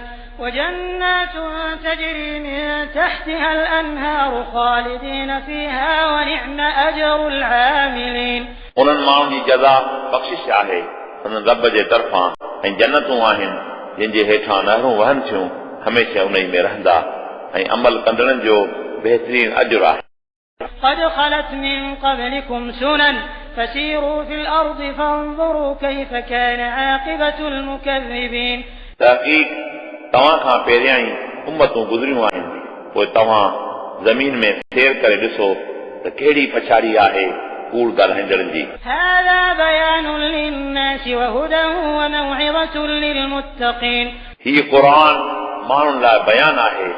تجري من تحتها الأنهار خالدين فيها ونعم أجر العاملين उन्हनि माण्हुनि जी जज़ा बख़्शिश आहे उन्हनि रब जे तरफ़ां ऐं जन्नतूं आहिनि जिन जे हेठां नहरूं वहनि थियूं हमेशह उन में रहंदा ऐं अमल कंदड़नि जो बहितरीन अजुर आहे قد خلت من قبلكم سنن فسيروا في الأرض فانظروا كيف كان عاقبة المكذبين तहक़ीक़ तव्हां खां पहिरियां ई उम्मतूं गुज़रियूं आहिनि पोइ तव्हां ज़मीन में सैर करे ॾिसो त कहिड़ी पछाड़ी आहे कूड़ ॻाल्हाईंदड़नि जी هذا بيان للناس وهدى وموعظة للمتقين हीउ क़ुरान माण्हुनि लाइ बयान आहे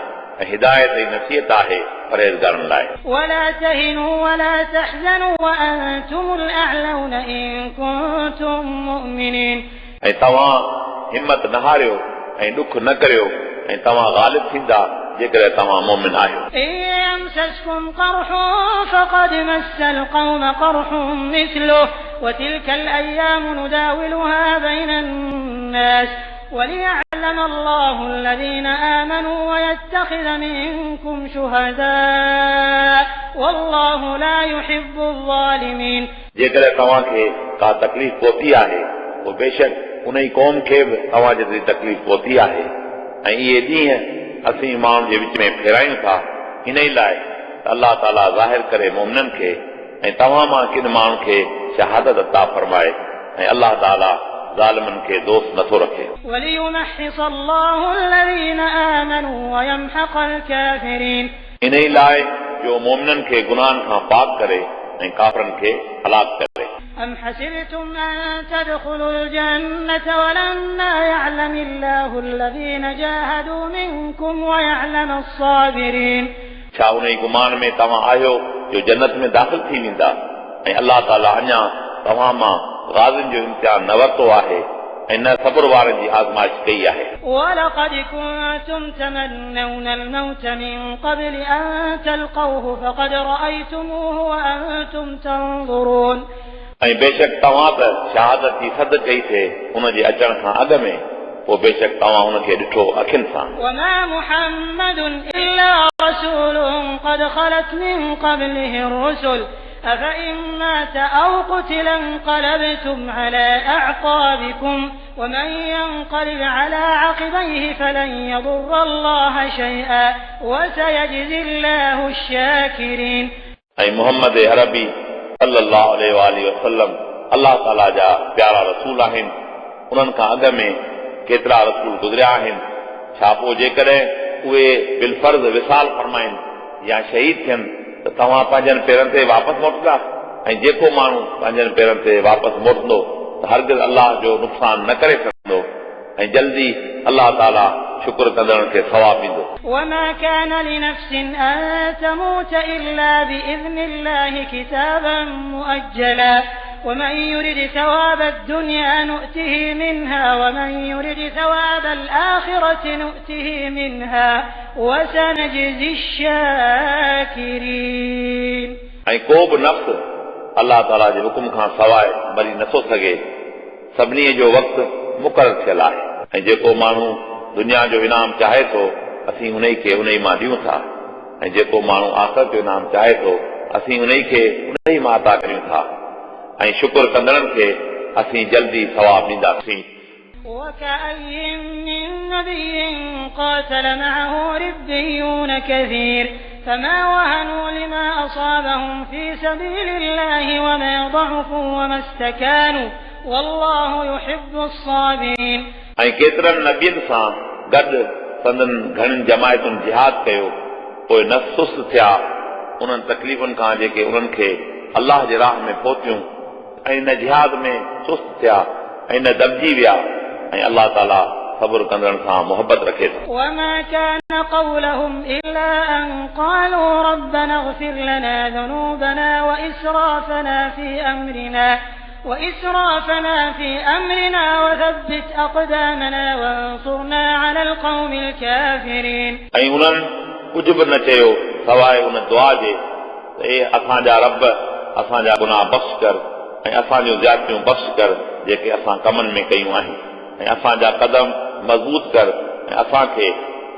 ऐं हिदायत ऐं नसीहत आहे परहेज़गारनि लाइ ولا تهنوا ولا تحزنوا وأنتم الأعلون إن كنتم مؤمنين ऐं तव्हां हिमत न हारियो ऐं ॾुख न करियो ऐं तव्हां ग़ालिब थींदा जेकर तव्हां मोमिन आहियो إن يمسسكم قرح فقد مس القوم قرح مثله وتلك الأيام نداولها بين الناس وليعلم الله الذين آمنوا ويتخذ منكم شهداء والله لا يحب الظالمين जेकर तव्हांखे का तकलीफ़ पहुती आहे पोइ बेशक उन ई क़ौम खे बि तव्हां जेतिरी तकलीफ़ पहुती आहे ऐं इहे ॾींहं असीं माण्हुनि जे विच में फेरायूं था इन ई लाइ त अल्लाह ताला ज़ाहिर करे मोमिननि खे ऐं तव्हां मां किन माण्हुनि खे शहादत अता फरमाए ऐं अल्लाह ताला ज़ालिमनि खे दोस्त नथो रखे وليمحص الله الذين آمنوا ويمحق الكافرين इन ई लाइ जो मोमिननि खे गुनाहनि खां पाक करे ऐं काफ़रनि खे हलाक करे أم حسبتم أن تدخلوا الجنة ولما يعلم الله الذين جاهدوا منكم ويعلم الصابرين छा उन ई गुमान में तव्हां आहियो जो जन्नत में दाख़िल थी वेंदा ऐं अल्लाह ताला अञा तव्हां मां ग़ाज़िन जो इम्तिहान न वरितो आहे ऐं न सब्र वारनि जी आज़माइश कई आहे ولقد كنتم تمنون الموت من قبل أن تلقوه فقد رأيتموه وأنتم تنظرون ऐं बेशक तव्हां त शहादत जी सद कई थे उन जे अचण खां अॻु में पोइ बेशक तव्हां हुनखे ॾिठो अखियुनि सां وما محمد إلا رسول قد خلت من قبله الرسل أفإن مات أو قتل انقلبتم على أعقابكم ومن ينقلب على عقبيه فلن يضر الله شيئا وسيجزي الله الشاكرين ऐं मुहम्मद अरबी सल्लल्लाहु अलैहि वसल्लम अल्लाह ताला जा प्यारा रसूल आहिनि उन्हनि खां अॻु में केतिरा रसूल गुज़रिया आहिनि छा पोइ जेकॾहिं उहे बिलफर्ज़ विसाल फरमाइनि या शहीद थियनि त तव्हां पंहिंजनि पेरनि ते वापसि मोटंदा ऐं जेको माण्हू पंहिंजनि पेरनि ते वापसि मोटंदो त हरगिज़ अल्लाह जो नुक़सान न करे सघंदो ऐं जल्दी अल्लाह ताला शुक्र कंदड़नि खे सवाब ॾींदो وما كان لنفس أن تموت إلا بإذن الله كتابا مؤجلا ومن يرد ثواب الدنيا نؤته منها ومن يرد ثواب الآخرة نؤته منها وسنجزي الشاكرين ऐं को बि नफ़्स अल्लाह ताला जे हुकुम खां सवाइ मरी नथो सघे सभिनी जो वक़्तु मुक़ररु थियल आहे ऐं जेको माण्हू दुनिया जो इनाम चाहे थो असीं उन खे उन ई मां ॾियूं था ऐं जेको माण्हू आख़िरत जो इनाम चाहे थो असीं उन खे उन ई मां अता करियूं था ऐं शुक्र कंदड़नि खे असीं जल्दी सवाब ॾींदासीं وكأي من نبي قاتل معه ربيون كثير فما وهنوا لما أصابهم في سبيل الله وما ضعفوا وما استكانوا والله يحب الصابرين ऐं केतिरनि नबियनि सां गॾु संदन घणनि जमायतुनि जिहाद कयो पोइ न सुस्त थिया उन्हनि तकलीफ़ुनि खां जेके उन्हनि खे अल्लाह जे राह में पहुतियूं ऐं न जिहाद में सुस्त थिया ऐं न दॿिजी विया ऐं अल्लाह ताला صبر कंदड़ सां मोहब्बत रखे थो. وما كان قولهم إلا أن قالوا ربنا اغفر لنا ذنوبنا وإسرافنا في أمرنا وثبت أقدامنا وانصرنا على القوم الكافرين. ऐं उन्हनि कुझु बि न चयो सवाइ उन दुआ जे ए असांजा रब असांजा गुनाह बख़्श कर ऐं असांजूं ज़्यादतियूं बख़्श कर जेके असां कमनि में कयूं आहिनि ऐं असांजा कदम मज़बूत कर ऐं असांखे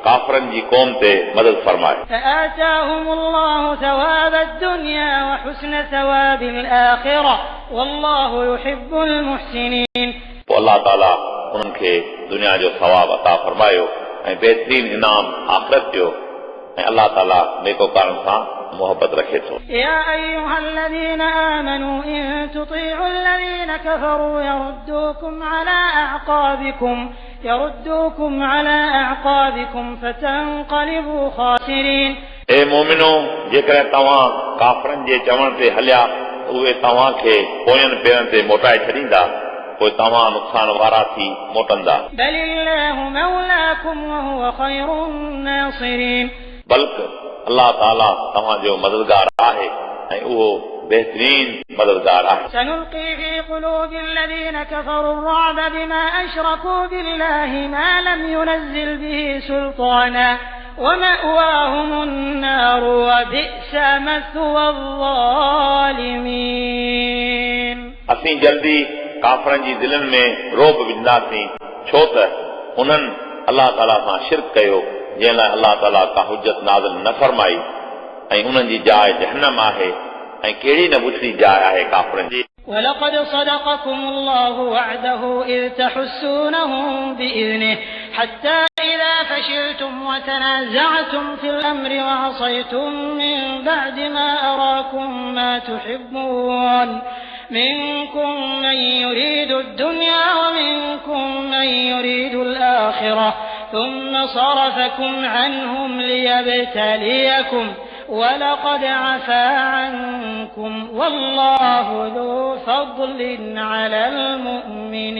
काफ़रनि जी क़ौम ते मदद फरमाए. فآتاهم الله ثواب الدنيا وحسن ثواب الآخرة والله يحب المحسنين. पोइ अल्लाह ताला उन्हनि खे दुनिया जो सवाब अता फरमायो ऐं बहितरीन इनाम आख़िरत जो ऐं अल्लाह ताला नेकोकारनि सां मोहब्बत रखे थो. يا أيها الذين آمنوا إن تطيعوا الذين كفروا يردوكم على أعقابكم فتنقلبوا خاسرين. ए मोमिनो जेकॾहिं तव्हां काफ़रनि जे चवण ते हलिया उहे तव्हां खे पोयनि पेरनि ते मोटाए छॾींदा पोइ तव्हां नुक़सान वारा थी मोटंदा. بل الله مولاكم وهو خير الناصرين. बल्कि अल्लाह ताला तव्हांजो मददगार आहे ऐं उहो बहितरीन मददगार आहे. سنلقي في قلوب الذين كفروا الرعب بما أشركوا بالله ما لم ينزل به سلطانا ومأواهم النار وبئس مثوى الظالمين. असीं जल्दी काफ़रनि जी दिलनि में रोब विझंदासीं छो त उन्हनि अल्लाह ताला सां शिरक कयो जंहिं लाइ अल्लाह ताला का हुज्जत नाज़िल न फरमाई ऐं उन्हनि जी जाइ जहन्नम आहे ऐं कहिड़ी न बुछड़ी जाइ आहे काफ़रनि जी. ولقد صدقكم الله وعده إذ تحسونهم بإذنه حتى إذا فشلتم وتنازعتم في الأمر وعصيتم من بعد ما أراكم ما تحبون منكم من يريد الدنيا ومنكم من يريد الآخرة ثم صرفكم عنهم ليبتليكم ولقد عفا عنكم والله ذو فضل على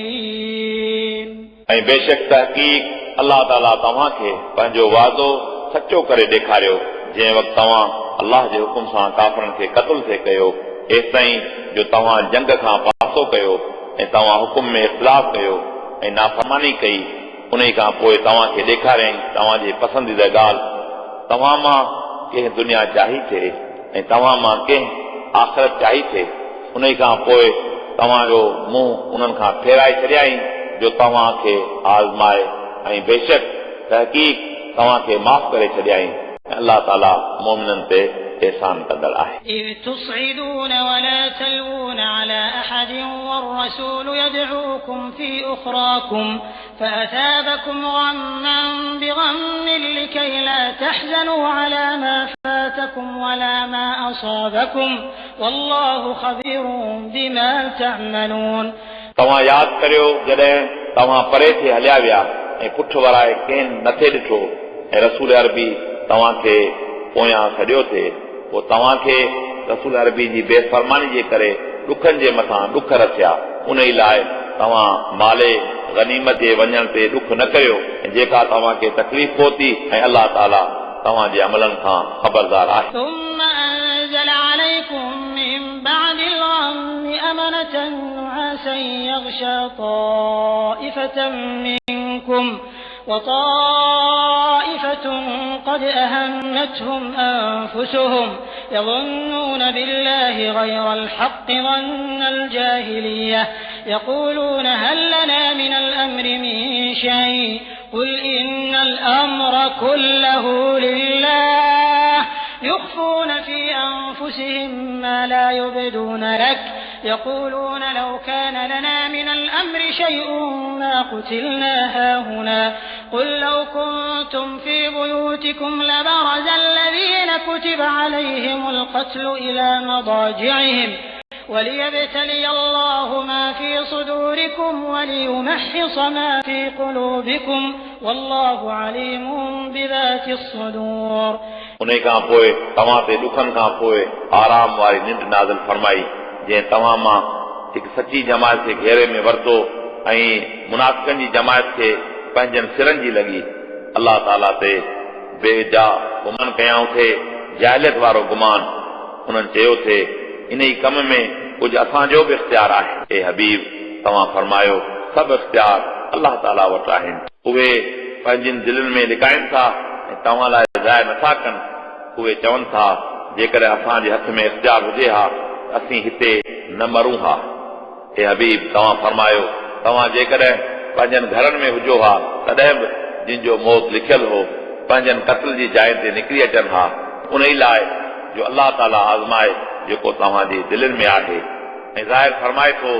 المؤمنين. ऐं बेशक तहक़ीक़ अल्लाह ताला तव्हां खे पंहिंजो वादो सचो करे ॾेखारियो जंहिं वक़्तु तव्हां अल्लाह जे हुकुम सां काफ़रनि खे क़त्ल थे कयो एसिताईं जो तव्हां जंग खां पासो कयो ऐं तव्हां हुकुम में इख़्तिलाफ़ कयो ऐं नाफ़रमानी कई उन खां पोइ तव्हां खे ॾेखारियईं तव्हांजी पसंदीदा ॻाल्हि तव्हां मां कंहिं दुनिया चाही थिए ऐं तव्हां मां कंहिं आख़िरत चाही थिए उन खां पोइ तव्हांजो मुंहुं उन्हनि खां फेराए छॾियाईं जो तव्हां खे आज़माए ऐं बेशक तहक़ीक़ तव्हां खे माफ़ करे छॾियाईं ऐं अल्लाह ताला मोमिननि ते एहसान कंदड़ आहे. إذ تصعدون ولا تلوون على أحد والرسول يدعوكم في أخراكم فأثابكم غما بغم لكي لا تحزنوا على ما فاتكم ولا ما أصابكم والله خبير بما تعملون. तव्हां यादि करियो जॾहिं तव्हां परे थे हलिया विया ऐं पुठ वराए कंहिं नथे ॾिठो ऐं रसूल अरबी तव्हां खे पोयां छॾियो थे पोइ तव्हां खे रसूल अरबी जी बेफ़रमानी जे करे ॾुखनि जे मथां ॾुख रथिया उन ई लाइ तव्हां माले गनीमत जे वञण ते ॾुख न करियो ऐं जेका तव्हां खे तकलीफ़ पहुती ऐं अल्लाह ताला तव्हां जे अमलनि खां ख़बरदार आहे. ثم أنزل عليكم من بعد الغم أمنة نعاسا يغشى طائفة منكم وطائفة قد أهمتهم أنفسهم يظنون بالله غير الحق ظن الجاهلية يقولون هل لنا من الأمر من شيء قل إن الأمر كله لله يخفون في أنفسهم ما لا يبدون لك يقولون لو كان لنا من الأمر شيء ما قتلنا هاهنا قل لو كنتم في بيوتكم لبرز الذين كتب عليهم القتل إلى مضاجعهم وليبتلي الله ما في صدوركم وليمحص ما في قلوبكم والله عليم بذات الصدور. उन खां पोइ तव्हां ते ॾुखनि खां पोइ आराम वारी निंड नाज़िल फरमाई जंहिं तव्हां मां हिकु सची जमायत खे घेरे में वरितो ऐं मुनाफ़िक़नि जी जमायत खे पंहिंजनि सिरनि जी लॻी अलाह ताला ते बेजा गुमान कयाऊं थे जाहिलियत वारो गुमान उन्हनि चयो थे इन ई कम में कुझु असांजो बि इख्तियार आहे। ए हबीब तव्हां फरमायो सभु इख्तियार अलाह ताला वटि आहिनि। उहे पंहिंजनि दिलनि में लिकाइनि था ऐं तव्हां लाइ ज़ाहिर नथा कनि। उहे चवनि था जेकॾहिं असांजे हथ में इख्तियार हुजे हा असीं हिते न मरूं हा। हे हबीब तव्हां फरमायो तव्हां जेकॾहिं पंहिंजनि घरनि में हुजो हा तॾहिं बि जिन जो मौत लिखियल हो पंहिंजनि क़त्ल जी जाइ ते निकिरी अचनि हा उन ई लाइ जो अलाह ताला आज़माए जेको तव्हांजी दिलनि में आहे ऐं ज़ाहिर फरमाए थो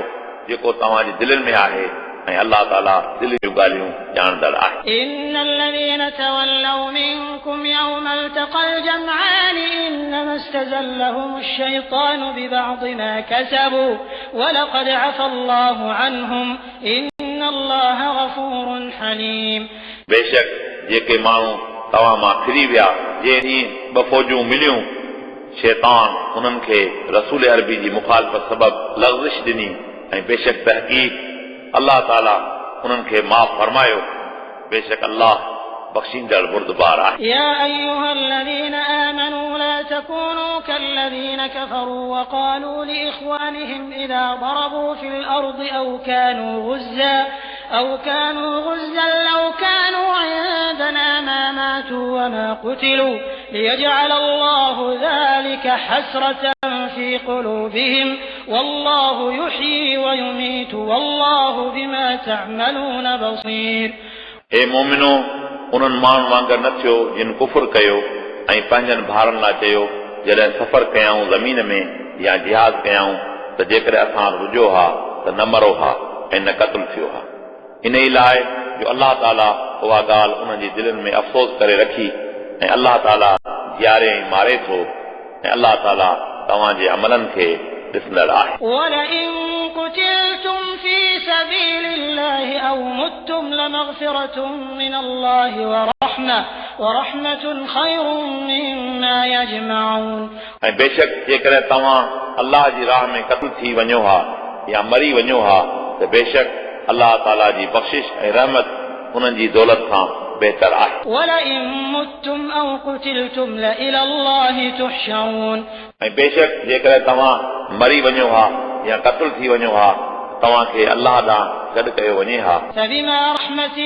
जेको तव्हांजी दिलनि में आहे ऐं अलाह ताला दिलि जूं ॻाल्हियूं ॼाणंदड़ आहे। إن الذين تولوا منكم يوم التقى الجمعان إنما استزلهم الشيطان ببعض ما كسبوا ولقد عفى الله عنهم إن الله غفور حليم। बेशक जेके माण्हू तव्हां मां फिरी विया जंहिं ॾींहुं ॿ फ़ौजूं मिलियूं शैतान उन्हनि खे रसूल अरबी जी मुखालफ़त सबब लग़्ज़िश ॾिनी ऐं बेशक तहक़ीक़ अलाह ताला उन्हनि खे माफ़ फरमायो। बेशक अल्लाह बख्शींदड़ बुर्दबार आहे। يا أيها الذين آمنوا لا تكونوا كالذين كفروا وقالوا لإخوانهم إذا ضربوا في الأرض أو كانوا غزا لو كانوا عندنا ما ماتوا وما قتلوا ليجعل الله ذلك حسرة في قلوبهم والله يحيي ويميت والله بما تعملون بصير। हे मोमिनो उन्हनि माण्हुनि वांगुरु न थियो जिन कुफुर कयो ऐं पंहिंजनि भाउरनि लाइ चयो जॾहिं सफ़र कयाऊं ज़मीन में या जिहाद कयाऊं त जेकॾहिं असां रुॼो हा त न मरो हा ऐं न क़त्ल थियो हा। इन ई लाइ जो अलाह ताला उहा ॻाल्हि उन्हनि जी दिलनि में अफ़सोस करे रखी ऐं अलाह ताला जीआरे ऐं मारे थो ऐं अलाह ताला तव्हांजे अमलनि खे ॾिसंदड़ आहे। ولئن قتلتم في سبيل الله أو متم لمغفرة من الله ورحمة خير مما يجمعون। ऐं बेशक जेकॾहिं तव्हां अलाह जी राह में क़त्ल थी वञो हा या मरी वञो हा त बेशक अलाह ताला जी बख़्शिश ऐं रहमत उन्हनि जी दौलत खां बहितर आहे। ولئن متم أو قتلتم لإلى الله تحشرون। ऐं बेशक जेकॾहिं तव्हां मरी वञो हा या क़त्ल थी वञो हा तव्हांखे अलाह ॾांहुं गॾु कयो वञे हा। فبما رحمة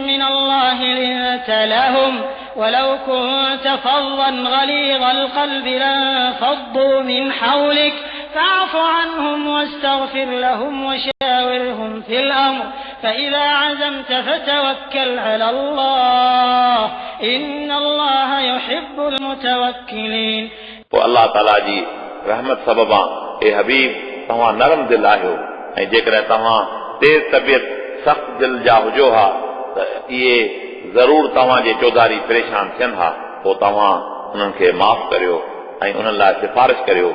من الله لنت لهم ولو كنت فظا غليظ القلب لانفضوا من حولك فاعف عنهم واستغفر لهم وشاورهم في الأمر فإذا عزمت فتوكل على الله إن الله يحب المتوكلين। पोइ अलाह ताला जी रहमत सबबा ए हबीब तव्हां नरम दिल आहियो ऐं जेकॾहिं तव्हां तेज़ तबियत सख़्त दिल जा हुजो हा त इहे ज़रूर तव्हांजे चौधारी परेशान थियनि हा। पोइ तव्हां उन्हनि खे माफ़ करियो ऐं उन्हनि लाइ सिफारिश करियो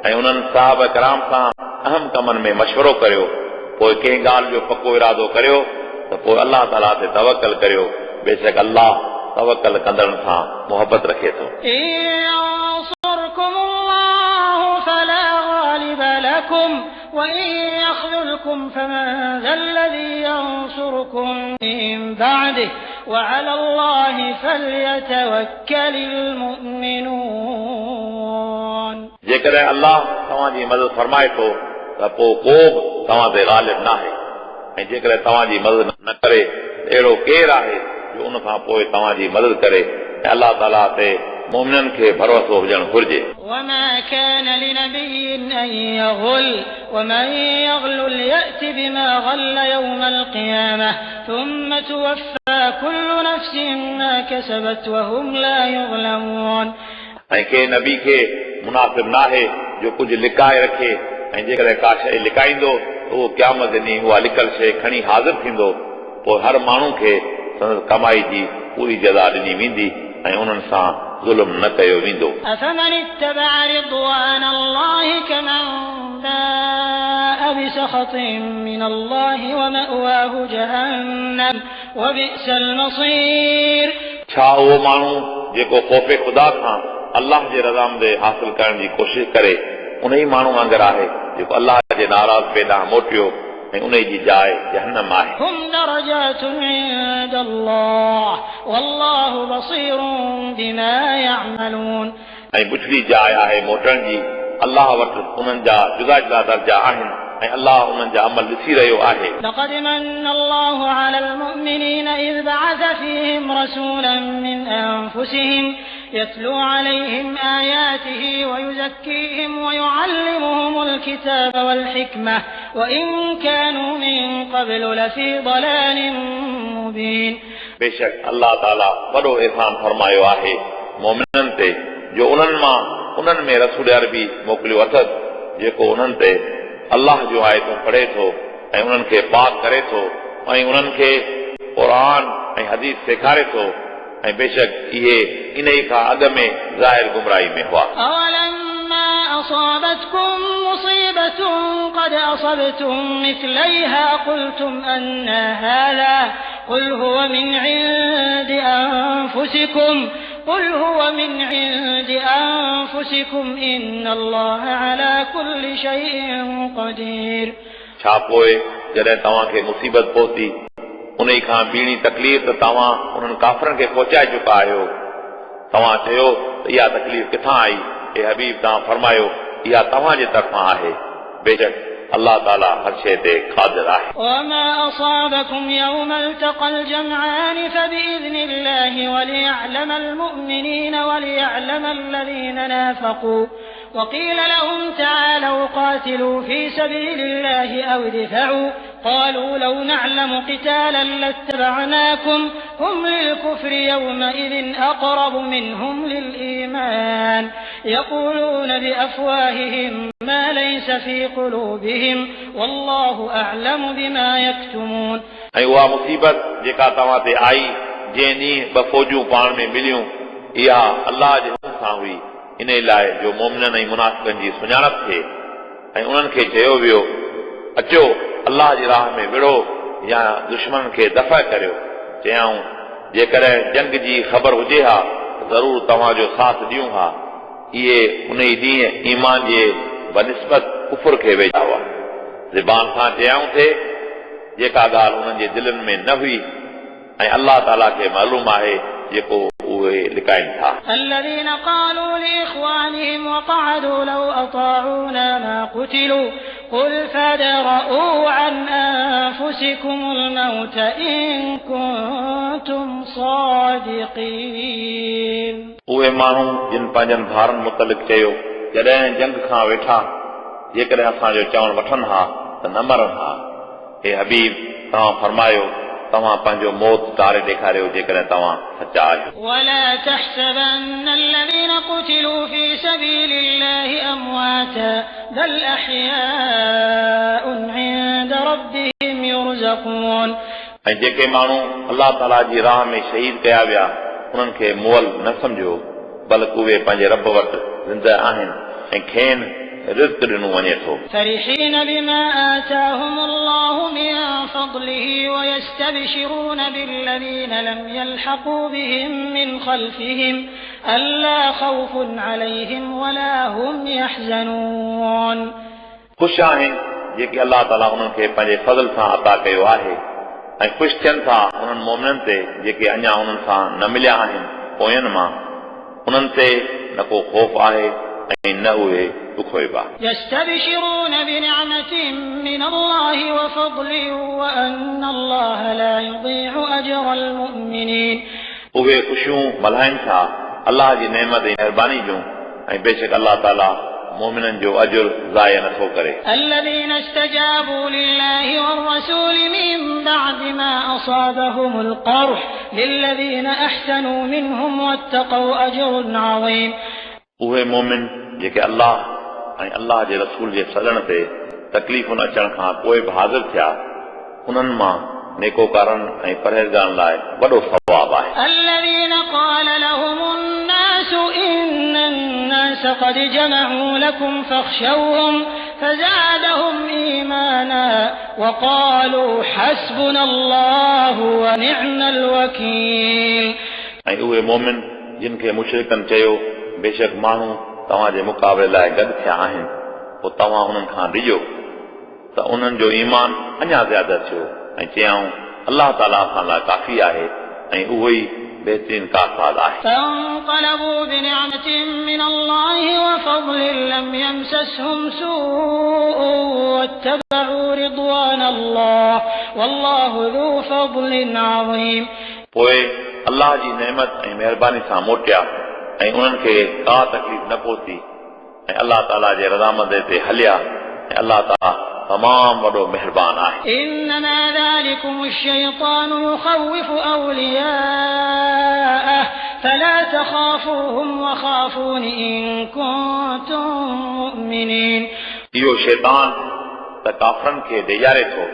ऐं उन्हनि साहब कराम सां अहम कमनि में मशवरो करियो। पोइ कंहिं ॻाल्हि जो पको इरादो करियो त पोइ अलाह ताला ते तवकल करियो। बेशक अलाह तवकल कंदड़नि सां मोहबत रखे थो। ينصركم الله فلا غالب لكم وإن يخذلكم فمن ذا الذي ينصركم من بعده وعلى الله فليتوكل المؤمنون। जेकॾहिं अलाह तव्हांजी मदद फरमाए थो त पोइ को बि तव्हां ते ग़ालिब न आहे ऐं जेकॾहिं तव्हांजी मदद न करे अहिड़ो केरु आहे जो उन खां पोइ तव्हांजी मदद करे ऐं अलाह ताला ते मोमिननि खे भरोसो हुजणु घुर्जे। وما كان لنبي أن يغل ومن يغل يأت بما غل يوم القيامة ثم توفى كل نفس ما كسبت وهم لا يظلمون। ऐं के नबी खे मुनासिब न आहे जो कुझु लिकाए रखे ऐं जेकॾहिं का शइ लिकाईंदो त उहो क़यामत ॾींहुं उहा लिकल शइ खणी हाज़िर थींदो। पोइ हर माण्हू खे संदसि कमाई जी पूरी जज़ा ॾिनी वेंदी ऐं उन्हनि सां ज़ुल्म न कयो वेंदो। أفمن اتبع رضوان الله كمن باء بسخط من الله ومأواه جهنم وبئس المصير। छा उहो माण्हू जेको ख़ौफ़े ख़ुदा खां अलाह जे रज़ामंदे हासिल करण जी कोशिश करे उन ई माण्हू वांगुरु आहे जेको अलाह जे नाराज़ पे ॾांहुं मोटियो ऐं उन जी जाइ जहन्नम आहे هم درجات عند الله والله بصير بما يعملون ऐं पुछड़ी जाइ आहे मोटण जी अल्लाह वटि उन्हनि जा जुदा जुदा दर्जा आहिनि ऐं अल्लाह उन्हनि जा अमल ॾिसी रहियो आहे لقد من الله على المؤمنين إذ بعث فيهم رسولا من أنفسهم يتلو عليهم آياته ويزكيهم ويعلمهم الكتاب والحكمة وإن كانوا من قبل لفي ضلال مبين बेशक अल्लाह ताला वॾो एहसान फरमायो आहे मोमिननि ते जो उन्हनि में रसूल अरबी मोकिलियो अथसि जेको उन्हनि ते अल्लाह जो आयतूं पढ़े थो ऐं उन्हनि खे पाक करे थो ऐं उन्हनि खे क़ुरान ऐं हदीस सेखारे थो ऐं बेशक इहे इन ई खां अॻु में ज़ाहिर गुमराही में हुआ أولما أصابتكم مصيبة قد أصبتم مثليها قلتم أن هذا قل هو من عند أنفسكم إن الله على كل شيء قدير छा पोइ जॾहिं तव्हांखे मुसीबत पहुती उन खां ॿीणी तकलीफ़ त तव्हां उन्हनि काफ़रनि खे पहुचाए चुका आहियो तव्हां चयो त इहा तकलीफ़ किथां आई हे हबीब तव्हां फरमायो इहा तव्हांजे तरफ़ां आहे बेशक अल्लाह ताला हर शइ ते क़ादिर आहे وما أصابكم يوم التقى الجمعان فبإذن الله وليعلم المؤمنين وليعلم الذين نافقوا وقيل لهم تعالوا قاتلوا في سبيل الله أو ادفعوا قالوا لو نعلم قتالا لاتبعناكم هم للكفر يومئذ أقرب منهم للإيمان يقولون بأفواههم ما ليس في قلوبهم والله أعلم بما يكتمون ऐं उहा मुसीबत जेका तव्हां ते आई जंहिं ॾींहुं ॿ फ़ौजूं पाण में मिलियूं इहा अल्लाह जे हुकुम सां हुई इन लाइ जो मोमिननि ऐं मुनाफ़िक़नि जी सुञाणप थिए ऐं उन्हनि खे चयो वियो अचो अल्लाह जी राह में विढ़ो या दुश्मन खे दफ़ा करियो चयाऊं जेकॾहिं जंग जी ख़बर हुजे हा ज़रूर तव्हांजो साथ ॾियूं हा इहे उन ई ॾींहुं ईमान जे बनिस्बत कुफर खे वेझा हुआ ज़बान सां चयाऊं थे जेका ॻाल्हि उन्हनि जे दिलनि में न हुई ऐं अल्लाह ताला खे मालूम आहे जेको उहे लिकाइनि था الذين قالوا لإخوانهم وقعدوا لو أطاعونا ما قتلوا قل فادرءوا عن أنفسكم الموت إن كنتم صادقين उहे माण्हू जिन पंहिंजनि भारनि मुतलिक़ चयो जॾहिं जंग खां वेठा जेकॾहिं असांजो चवण वठनि हा त न मरनि हा हे हबीब तव्हां फरमायो तव्हां पंहिंजो मौत तारे ॾेखारियो जेकॾहिं तव्हां सचा आहियो ولا تحسبن الذين قتلوا في سبيل الله أمواتا بل أحياء عند ربهم يرزقون ऐं जेके माण्हू अल्लाह ताला जी राह में शहीद कया विया उन्हनि खे मुअल न सम्झो बल्कि उहे पंहिंजे रब वटि ज़िंदा आहिनि ऐं खेनि रिज़्क़ ॾिनो वञे थो فرحين بما آتاهم الله من فضله ويستبشرون بالذين لم يلحقوا بهم من خلفهم ألا خوف عليهم ولا هم يحزنون ख़ुशि आहिनि जेके अल्लाह ताला उन्हनि खे पंहिंजे फज़ल सां अता कयो आहे ऐं ख़ुशि थियनि था उन्हनि मोमिननि ते जेके अञा उन्हनि सां न मिलिया आहिनि पोयनि मां उन्हनि ते न को ख़ौफ़ आहे ऐं न उहे दुखोइबा يستبشرون بنعمة من الله وفضل وأن الله لا يضيع أجر المؤمنين उहे ख़ुशियूं मल्हाइनि था अल्लाह जी नेमत ऐं महिरबानी जूं ऐं बेशक अल्लाह ताला मोमिननि जो अजुर ज़ाय नथो करे الذين استجابوا لله والرسول من بعد ما أصابهم القرح للذين أحسنوا منهم واتقوا أجر عظيم उहे मोमिन जेके अल्लाह ऐं अल्लाह जे रसूल जे सॾण ते तकलीफ़ुनि अचण खां पोइ बि हाज़िर थिया उन्हनि मां नेकोकारनि ऐं परहेज़गारनि लाइ वॾो सवाबु आहे الذين قال لهم الناس إن الناس قد جمعوا لكم فاخشوهم فزادهم إيمانا وقالوا حسبنا الله ونعم الوكيل ऐं उहे मोमिन जिन खे मुशरिकनि चयो बेशक माण्हू तव्हांजे मुक़ाबले लाइ गॾु थिया आहिनि पोइ तव्हां उन्हनि खां ॾिजो त त उन्हनि जो ईमान अञा ज़्यादा थियो ऐं चयऊं अल्लाह ताला असां लाइ काफ़ी आहे ऐं उहो ई बहितरीन कारसाज आहे। فانقلبوا بنعمة من الله وفضل لم يمسسهم سوء واتبعوا رضوان الله والله ذو فضل عظيم। पोइ अल्लाह जी नेमत ऐं महिरबानी सां मोटिया ऐं उन्हनि खे का तकलीफ़ न पहुती ऐं अल्लाह ताला जे रज़ामंदी ते हलिया ऐं अल्लाह ताला तमाम वॾो मेहरबान आहे। إنما ذلكم الشيطان يخوف أولياءه فلا تخافوهم وخافون إن كنتم مؤمنين। इहो शैतान त काफ़रनि खे ॾेजारे थो,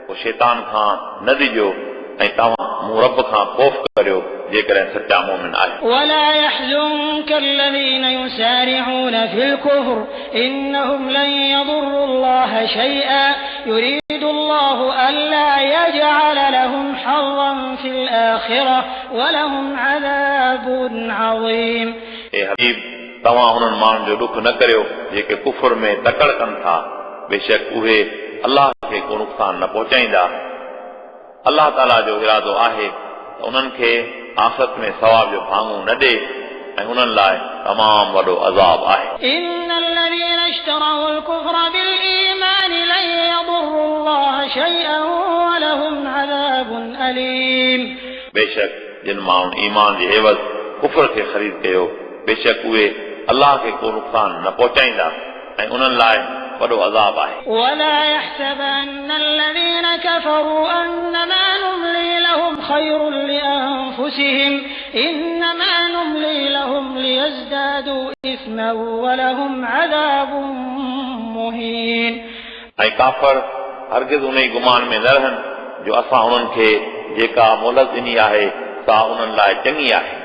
पोइ शैतान खां न ॾिजो ऐं तव्हां मूं रब खां ख़ौफ़ करियो जेकॾहिं सचा मोमिन आहियो। ولا يحزنك الذين يسارعون في الكفر إنهم لن يضروا الله شيئا يريد الله ألا يجعل لهم حظا في الآخرة ولهم عذاب عظيم। ए हबीब तव्हां उन्हनि माण्हुनि जो ॾुख न करियो जेके कुफर में तकड़ कनि था, बेशक उहे अल्लाह खे को नुक़सान न पहुचाईंदा। अल्लाह ताला जो इरादो आहे त उन्हनि खे आख़िरत में सवाब जो भाङो न ॾे ऐं उन्हनि लाइ तमाम वॾो अज़ाब आहे। إن الذين اشتروا الكفر بالإيمان لن يضروا الله شيئا ولهم عذاب أليم। बेशक जिन माण्हुनि ईमान जे एवज़ कुफर खे ख़रीद कयो, बेशक उहे अल्लाह खे को नुक़सान न पहुचाईंदा ऐं उन्हनि लाइ वॾो अज़ाब आहे। ولا يحسبن الذين كفروا أنما نملي لهم خير لأنفسهم إنما نملي لهم ليزدادوا إثما ولهم عذاب مهين। ऐं काफ़र हरगिज़ उन ई गुमान में न रहनि जो असां उन्हनि खे जेका मोहलत ॾिनी आहे सा उन्हनि लाइ चङी आहे।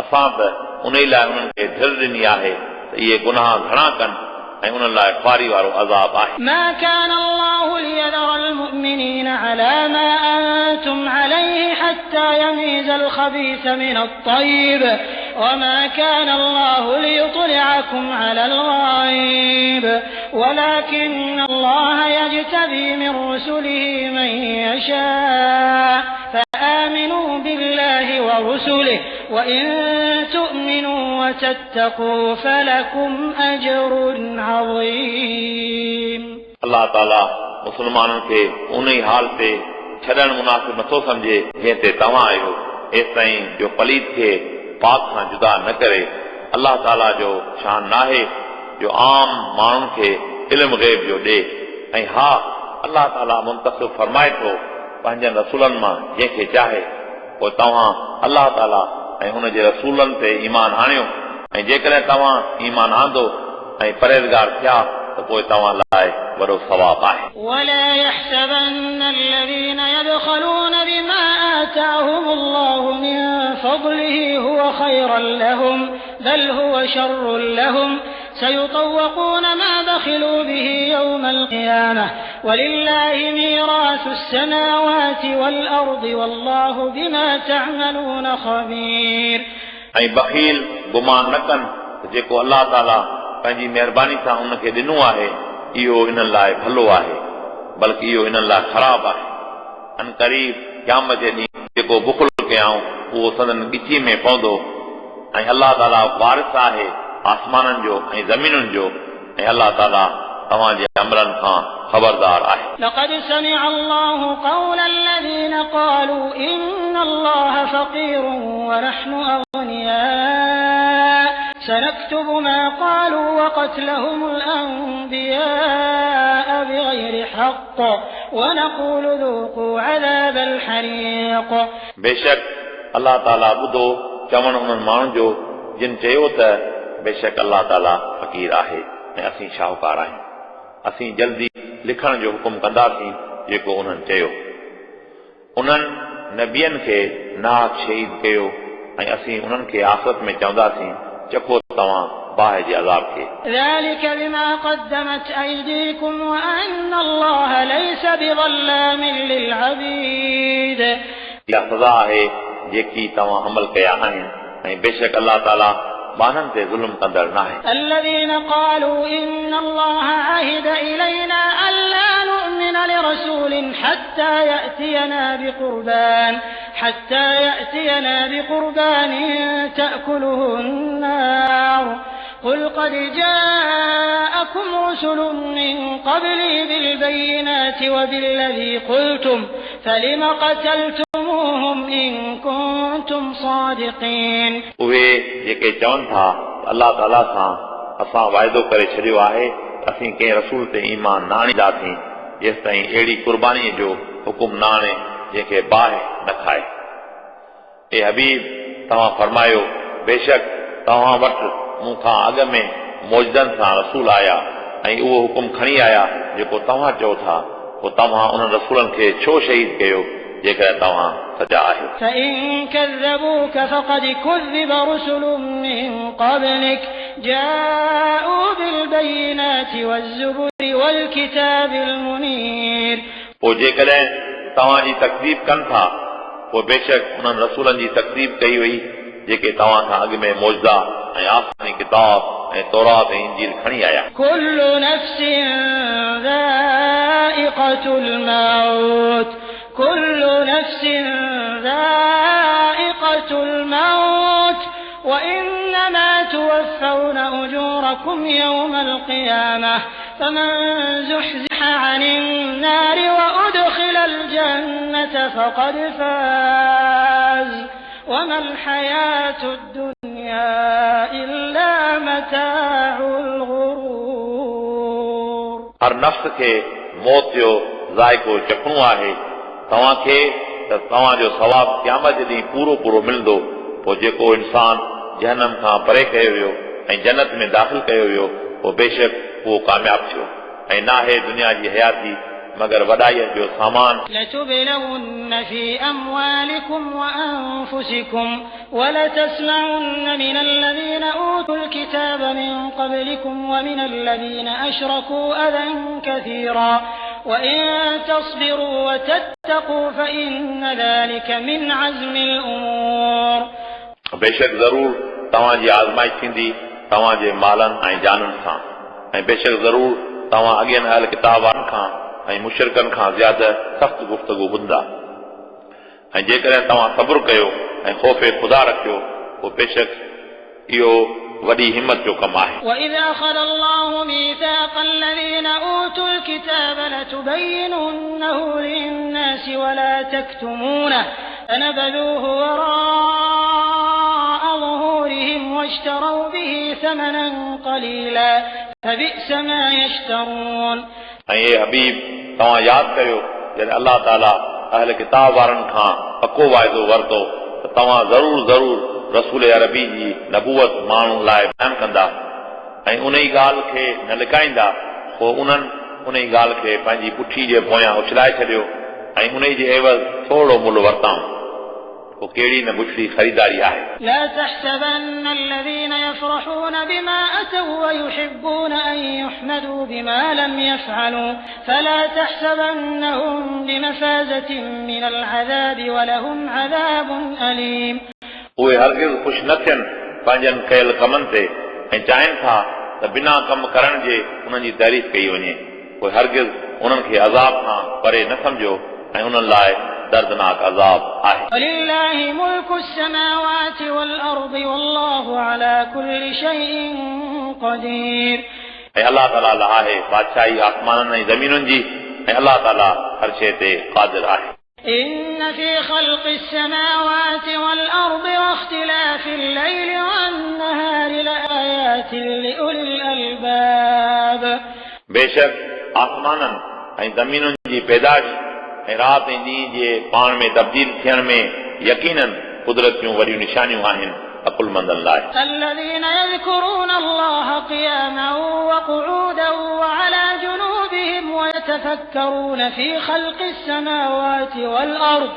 असां त उन ई लाइ उन्हनि खे ढिल ॾिनी आहे त इहे गुनाह घणा कनि ऐं उन्हनि लाइ ख़्वारी वारो अज़ाब आहे। ما كان الله ليذر المؤمنين على ما أنتم عليه حتى يميز الخبيث من الطيب وما كان الله ليطلعكم على الغيب ولكن الله يجتبي من رسله من يشاء فآمنوا بالله ورسله وإن تؤمنوا وتتقوا فلكم أجر عظيم। अल्लाह ताला मुस्लमाननि खे उन ई हाल ते छॾणु मुनासिब नथो सम्झे जंहिं ते तव्हां आहियो, एसिताईं जो पलीत खे पाक खां जुदा न करे। अल्लाह ताला जो शान नाहे जो आम माण्हुनि खे इल्म ग़ैब जो ॾे ऐं हा अल्लाह ताला मुंतसिब फरमाए थो पंहिंजनि रसूलनि मां जंहिंखे चाहे। पोइ तव्हां अल्लाह ताला ऐं हुन जे रसूलनि ते ईमान आणियो ऐं जेकॾहिं तव्हां ईमान आंदो ऐं परहेज़गार थिया त पोइ तव्हां लाइ वॾो सवाब आहे। ولا يحسبن الذين يبخلون بما آتاهم الله من فضله هو خيرا لهم بل هو شر لهم سيطوقون ما بخلوا به يوم القيامة ولله ميراث السماوات والأرض والله بما تعملون خبير। ऐं बख़ील गुमान न कनि त जेको अल्लाह ताला पंहिंजी महिरबानी सां उनखे ॾिनो आहे इहो इन्हनि लाइ भलो आहे, बल्कि इहो इन्हनि लाइ ख़राब आहे। अन क़रीब क़यामत जे ॾींहुं जेको बुख़ल कयाऊं उहो सदन ॻिची में पवंदो ऐं अल्लाह ताला वारिस आहे आसमाननि जो ऐं ज़मीनुनि जो ऐं अल्लाह ताला तव्हांजे अमलनि खां ख़बरदार आहे। لقد سمع الله قول الذين قالوا إن الله فقير ونحن أغنياء سنكتب ما قالوا وقتلهم الأنبياء بغير حق ونقول ذوقوا عذاب الحريق। बेशक अल्लाह ताला ॿुधो चवण उन्हनि माण्हुनि जो जिन चयो त बेशक अल्लाह ताला फ़क़ीर आहे ऐं असीं शाहूकार आहियूं। असीं जल्दी लिखण जो हुकुम कंदासीं जेको उन्हनि चयो। उन्हनि नबियनि खे नाहक शहीद कयो ऐं असीं उन्हनि खे आख़िरत में चवंदासीं चखो तव्हां बाहि जे अज़ाब खे। ذلك بما قدمت أيديكم وأن الله ليس بظلام للعبيد। इहा सज़ा आहे जेकी तव्हां अमल कया आहिनि ऐं बेशक अल्लाह ताला बाननि ते ज़ुल्म कंदड़ नाहे। الذين قالوا إن الله عهد إلينا ألا لرسول حتى يأتينا بقربان تأكله النار قل قد جاءكم رسل من قبلي بالبينات وبالذي قلتم فلم قتلتموهم إن كنتم صادقين उहे जेके चवनि था अल्लाह ताला सां असां वाइदो करे छॾियो आहे असीं कंहिं रसूल ते ईमान न आणींदासीं जेसि ताईं अहिड़ी कुर्बानीअ जो हुकुम न आणे जंहिंखे बाहि न खाए। ए हबीब तव्हां फरमायो बेशक तव्हां वटि मूंखां अॻ में मौजदनि सां रसूल आया ऐं उहो हुकुम खणी आया जेको तव्हां चओ था पोइ तव्हां उन्हनि रसूलनि खे छो शहीद कयो जेकॾहिं तव्हां सजा आहियो। فإن كذبوك فقد كذب رسل من قبلك جاءوا بالبينات والزبر والكتاب المنير पोइ जेकॾहिं तव्हांजी तकलीफ़ कनि था पोइ बेशक उन्हनि रसूलनि जी तकलीफ़ कई वई जेके तव्हां खां अॻु में मौजदा ऐं आसमानी किताब ऐं तौरात ऐं इंजील खणी आया। كل نفس ذائقة الموت كل نفس ذائقة الموت وإنما توفون أجوركم يوم القيامة فمن زحزح عن النار وأدخل الجنة فقد فاز وما الحياة الدنيا إلا متاع الغرور। हर नफ़्स खे मौत जो ज़ाइक़ो चखणो आहे तव्हांखे त तव्हांजो सवाबु क़यामत ॾींहुं पूरो पूरो मिलंदो। पोइ जेको इंसान जहन्नम खां परे कयो वियो ऐं जन्नत में दाख़िल कयो वियो पोइ बेशक उहो कामयाब थियो ऐं नाहे दुनिया जी हयाती मगर वॾाईअ जो सामान। لتبلون في أموالكم وأنفسكم ولتسمعن من الذين أوتوا الكتاب من قبلكم ومن الذين أشركوا أذى كثيرا وإن تصبروا وتتقوا فإن ذلك من عزم الأمور। बेशक ज़रूर तव्हांजी आज़माइश थींदी तव्हांजे मालनि ऐं जाननि सां ऐं बेशक ज़रूर तव्हां अॻियनि अहल किताब वारनि खां ऐं मुशरिकनि खां ज़्यादा सख़्त गुफ़्तगू ॿुधंदा ऐं जेकॾहिं तव्हां सब्र कयो ऐं ख़ौफ़े ख़ुदा रखियो पोइ बेशक इहो वॾी हिम्मत जो कमु आहे। وَإِذْ أَخَذَ اللَّهُ مِيثَاقَ الَّذِينَ أُوتُوا الْكِتَابَ لَتُبَيِّنُنَّهُ لِلنَّاسِ وَلَا تَكْتُمُونَهُ فَنَبَذُوهُ وَرَاءَ ظُهُورِهِمْ وَاشْتَرَوْا بِهِ ثَمَنًا قَلِيلًا فَبِئْسَ مَا يَشْتَرُونَ। ऐं हे हबीब तव्हां यादि कयो जॾहिं अल्लाह ताला अहल किताब वारनि खां पको वाइदो वरितो त तव्हां ज़रूर ज़रूर रसूल अरबी जी नबूवत माण्हुनि लाइ बयानु कंदा ऐं उन ई ॻाल्हि खे न लिकाईंदा पोइ उन्हनि उन ई ॻाल्हि खे पंहिंजी पुठी जे पोयां उछलाए छॾियो ऐं उन जे एवज़ थोरो मुल्ह वरिताऊं पोइ कहिड़ी न बुछड़ी ख़रीदारी आहे। لا تحسبن الذين يفرحون بما أتوا ويحبون أن يحمدوا بما لم يفعلوا فلا تحسبنهم بمفازة من العذاب ولهم عذاب أليم। उहे हरगिज़ ख़ुशि न थियनि पंहिंजनि कयल कमनि ते ऐं चाहिनि था त बिना कमु करण जे उन्हनि जी तारीफ़ कई वञे पोइ हरगिज़ उन्हनि खे अज़ाब खां परे न सम्झो ऐं उन्हनि लाइ दर्दनाक अज़ाब आहे। ولله ملك السماوات والأرض والله على كل شيء قدير। ऐं अल्लाह ताला लाइ आहे बादशाही आसमाननि ऐं ज़मीनुनि जी ऐं अल्लाह ताला हर शइ ते क़ादिर आहे। إن في خلق السماوات والأرض واختلاف الليل والنهار لآيات لأولي الألباب। बेशक आसमाननि ऐं ज़मीनुनि जी पैदाइश ऐं राति ऐं ॾींहं जे पाण में तब्दील थियण में यकीनन कुदरत जूं वॾियूं निशानियूं आहिनि अकुलमंदनि लाइ। الذين يذكرون الله قياما وقعودا وعلى جنوبهم ويتفكرون في خلق السماوات والأرض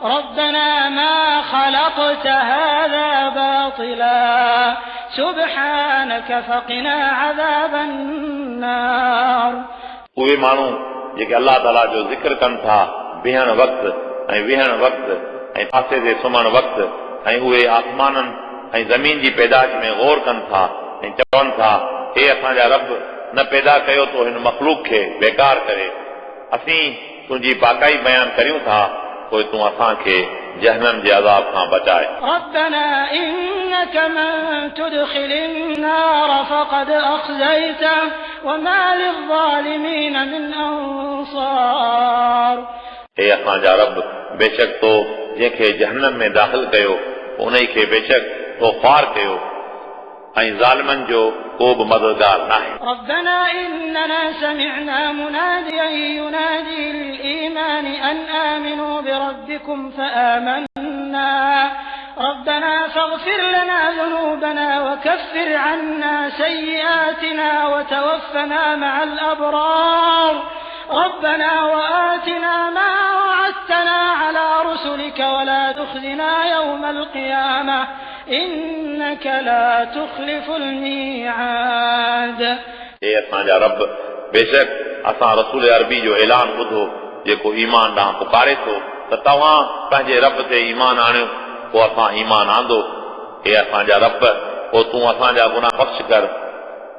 ربنا ما خلقت هذا باطلا سبحانك فقنا عذاب النار। उहे माण्हू जेके अल्लाह ताला जो ज़िक्र कनि था बीहण वक़्तु ऐं विहण वक़्तु ऐं फासे ते सुम्हण वक़्तु ऐं उहे आसमाननि ऐं ज़मीन जी पैदाइश में गौर कनि था ऐं चवनि था हे असांजा रब न पैदा कयो तो हिन मख़लूक खे बेकार करे असीं तुंहिंजी पाकाई बयान करियूं था पोइ तूं असांखे जहन्नम जे अज़ाब खां बचाए। ربنا إنك من تدخل النار فقد أخزيته وما للظالمين من أنصار। हे असांजा रब, बेशक तो जंहिंखे जहन्नम में दाख़िल कयो उन खे बेशक तो ख़्वार कयो ऐं ज़ालिमनि जो को बि मददगार नाहे। ربنا إننا سمعنا مناديا ينادي للإيمان أن آمنوا بربكم فآمنا ربنا فاغفر لنا ذنوبنا وكفر عنا سيئاتنا وتوفنا مع الأبرار ربنا وآتنا ما وعدتنا على رسلك ولا تخزنا يوم القيامة إنك لا تخلف الميعاد। हे असांजा रब, बेशक असां रसूल अरबी जो ऐलान ॿुधो जेको ईमान ॾांहुं पुकारे थो त तव्हां पंहिंजे रब ते ईमान आणियो, पोइ असां ईमान आंदो। हे असांजा रब, पोइ तूं असांजा गुनाह बख़्श कर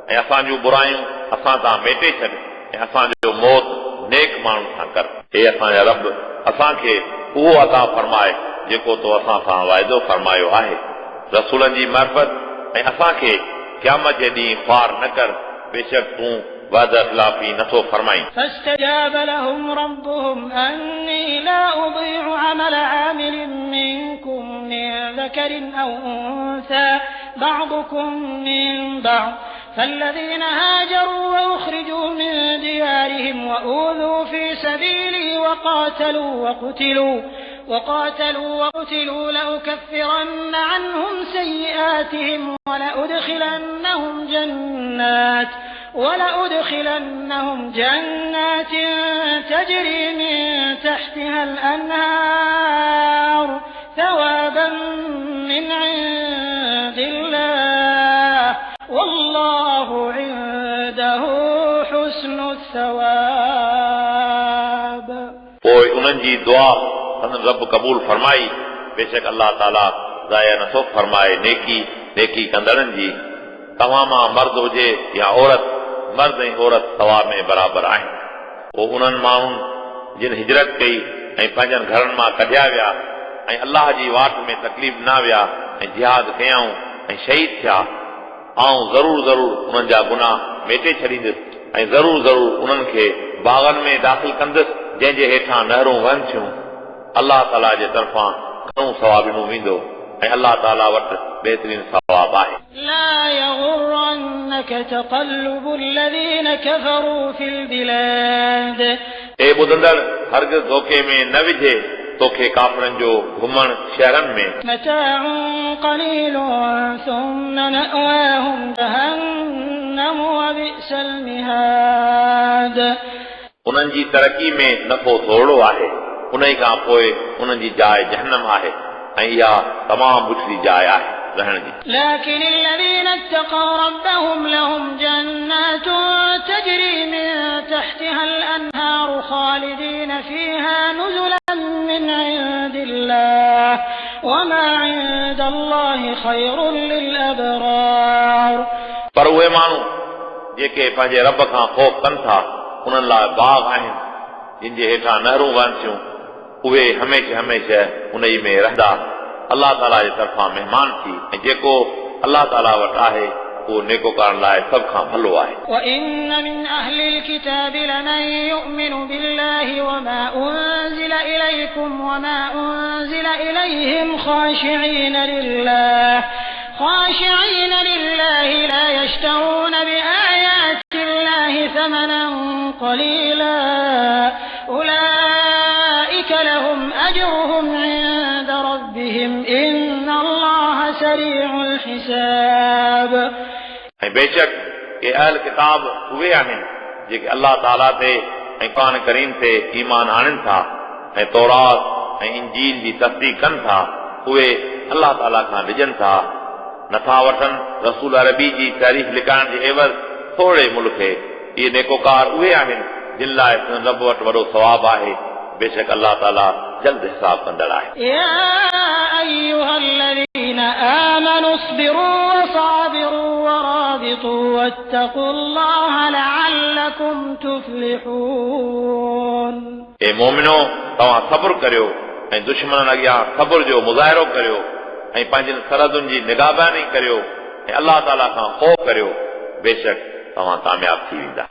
ऐं असांजूं बुरायूं असां तां मेटे छॾ ऐं असांजो मौत नेक माण्हू सां कर। हे असांजा रब, असांखे उहो अता फरमाए जेको तो असां सां वाइदो फरमायो आहे। रसूलनि जी महबत ऐं असांखे क़यामत जे ॾींहुं ख़्वार न कर, बेशक तूं वाइदा ख़िलाफ़ी नथो फरमाईं। فاستجاب لهم ربهم أني لا أضيع عمل عامل منكم من ذكر أو أنثى بعضكم من بعض فالذين هاجروا وأخرجوا من ديارهم وأوذوا في سبيلي وقاتلوا لأكفرن عنهم سيئاتهم ولأدخلنهم جنات تجري من تحتها الأنهار ثوابا من عند الله والله عنده حسن الثواب। पोइ उन्हनि जी दुआ संदन रब क़बूल फरमाई, बेशक अल्लाह ताला ज़ाया नथो फरमाए नेकी कंदड़नि जी। तव्हां मां मर्द हुजे या औरत, मर्द ऐं औरत सवाब में बराबरि आहिनि। पोइ उन्हनि माण्हुनि जिन हिजरत कई ऐं पंहिंजनि घरनि मां कढिया विया ऐं अल्लाह जी वाट में तकलीफ़ न विया ऐं जिहाद कयऊं ऐं शहीद थिया, आऊं ज़रूर उन्हनि जा गुनाह मेटे छॾींदुसि ऐं ज़रूर उन्हनि खे बाग़नि में दाख़िल कंदुसि जंहिंजे हेठां नहरूं वहनि थियूं। अल्लाह ताला जे तरफ़ां घणो सवाब ॾिनो वेंदो ऐं अल्लाह ताला वटि बहितरीन सवाब आहे। لا يغرنك تقلب الذين كفروا في البلاد। ए ॿुधंदड़, हरगिज़ धोखे में न विझे तोखे काफ़िरनि जो घुमण शहरनि में। متاع قليل ثم مأواهم جهنم وبئس المهاد। उन्हनि जी तरक़ी में नफ़ो थोरो आहे, उन खां पोइ उन्हनि जी जाइ जहन्नम आहे ऐं इहा तमामु बुछड़ी जाइ आहे रहण जी। لكن الذين اتقوا ربهم لهم جنات تجري من تحتها الأنهار خالدين فيها نزلا من عند الله وما عند الله خير للأبرار। पर उहे माण्हू जेके पंहिंजे रब खां ख़ौफ़ कनि था उन्हनि लाइ बाग़ आहिनि जिन जे हेठां नहरूं वहनि थियूं, उहे हमेशह उन ई में रहंदा। अल्लाह ताला जे तरफ़ां महिमान थी ऐं जेको अल्लाह ताला वटि आहे उहो नेकोकारनि लाइ सभ खां भलो आहे। وإن من أهل الكتاب لمن يؤمن بالله وما أنزل إليكم وما أنزل إليهم خاشعين لله لا يشترون بآيات الله ثمنا قليلا أولئك لهم أجرهم عند ربهم إن الله سريع الحساب। ऐं बेशक के अहल किताब उहे आहिनि जेके अल्लाह ताला ते ऐं क़ुरान करीम ते ईमान आणनि था ऐं तौरात ऐं इंजील जी तस्दीक़ कनि था, उहे अल्लाह ताला खां डिॼनि था, नथा वठनि रसूल अरबी जी तारीफ़ लिकाइण जे एवज़ थोरे मुल्क खे। इहे नेकोकार उहे आहिनि जिन लाइ रब वटि वॾो सवाब आहे, बेशक अल्लाह ताला जल्द हिसाब कंदड़ आहे। يا أيها الذين آمنوا اصبروا وصابروا ورابطوا ورابطوا واتقوا الله لعلكم تفلحون. اے مومنو तव्हां सब्र करियो ऐं दुश्मननि अॻियां सब्र जो मुज़ाहिरो करियो ऐं पंहिंजनि सरहदुनि जी निगाहबानी करियो ऐं अलाह ताला खां ख़ौफ़ करियो बेशक तव्हां कामयाब थी वेंदा.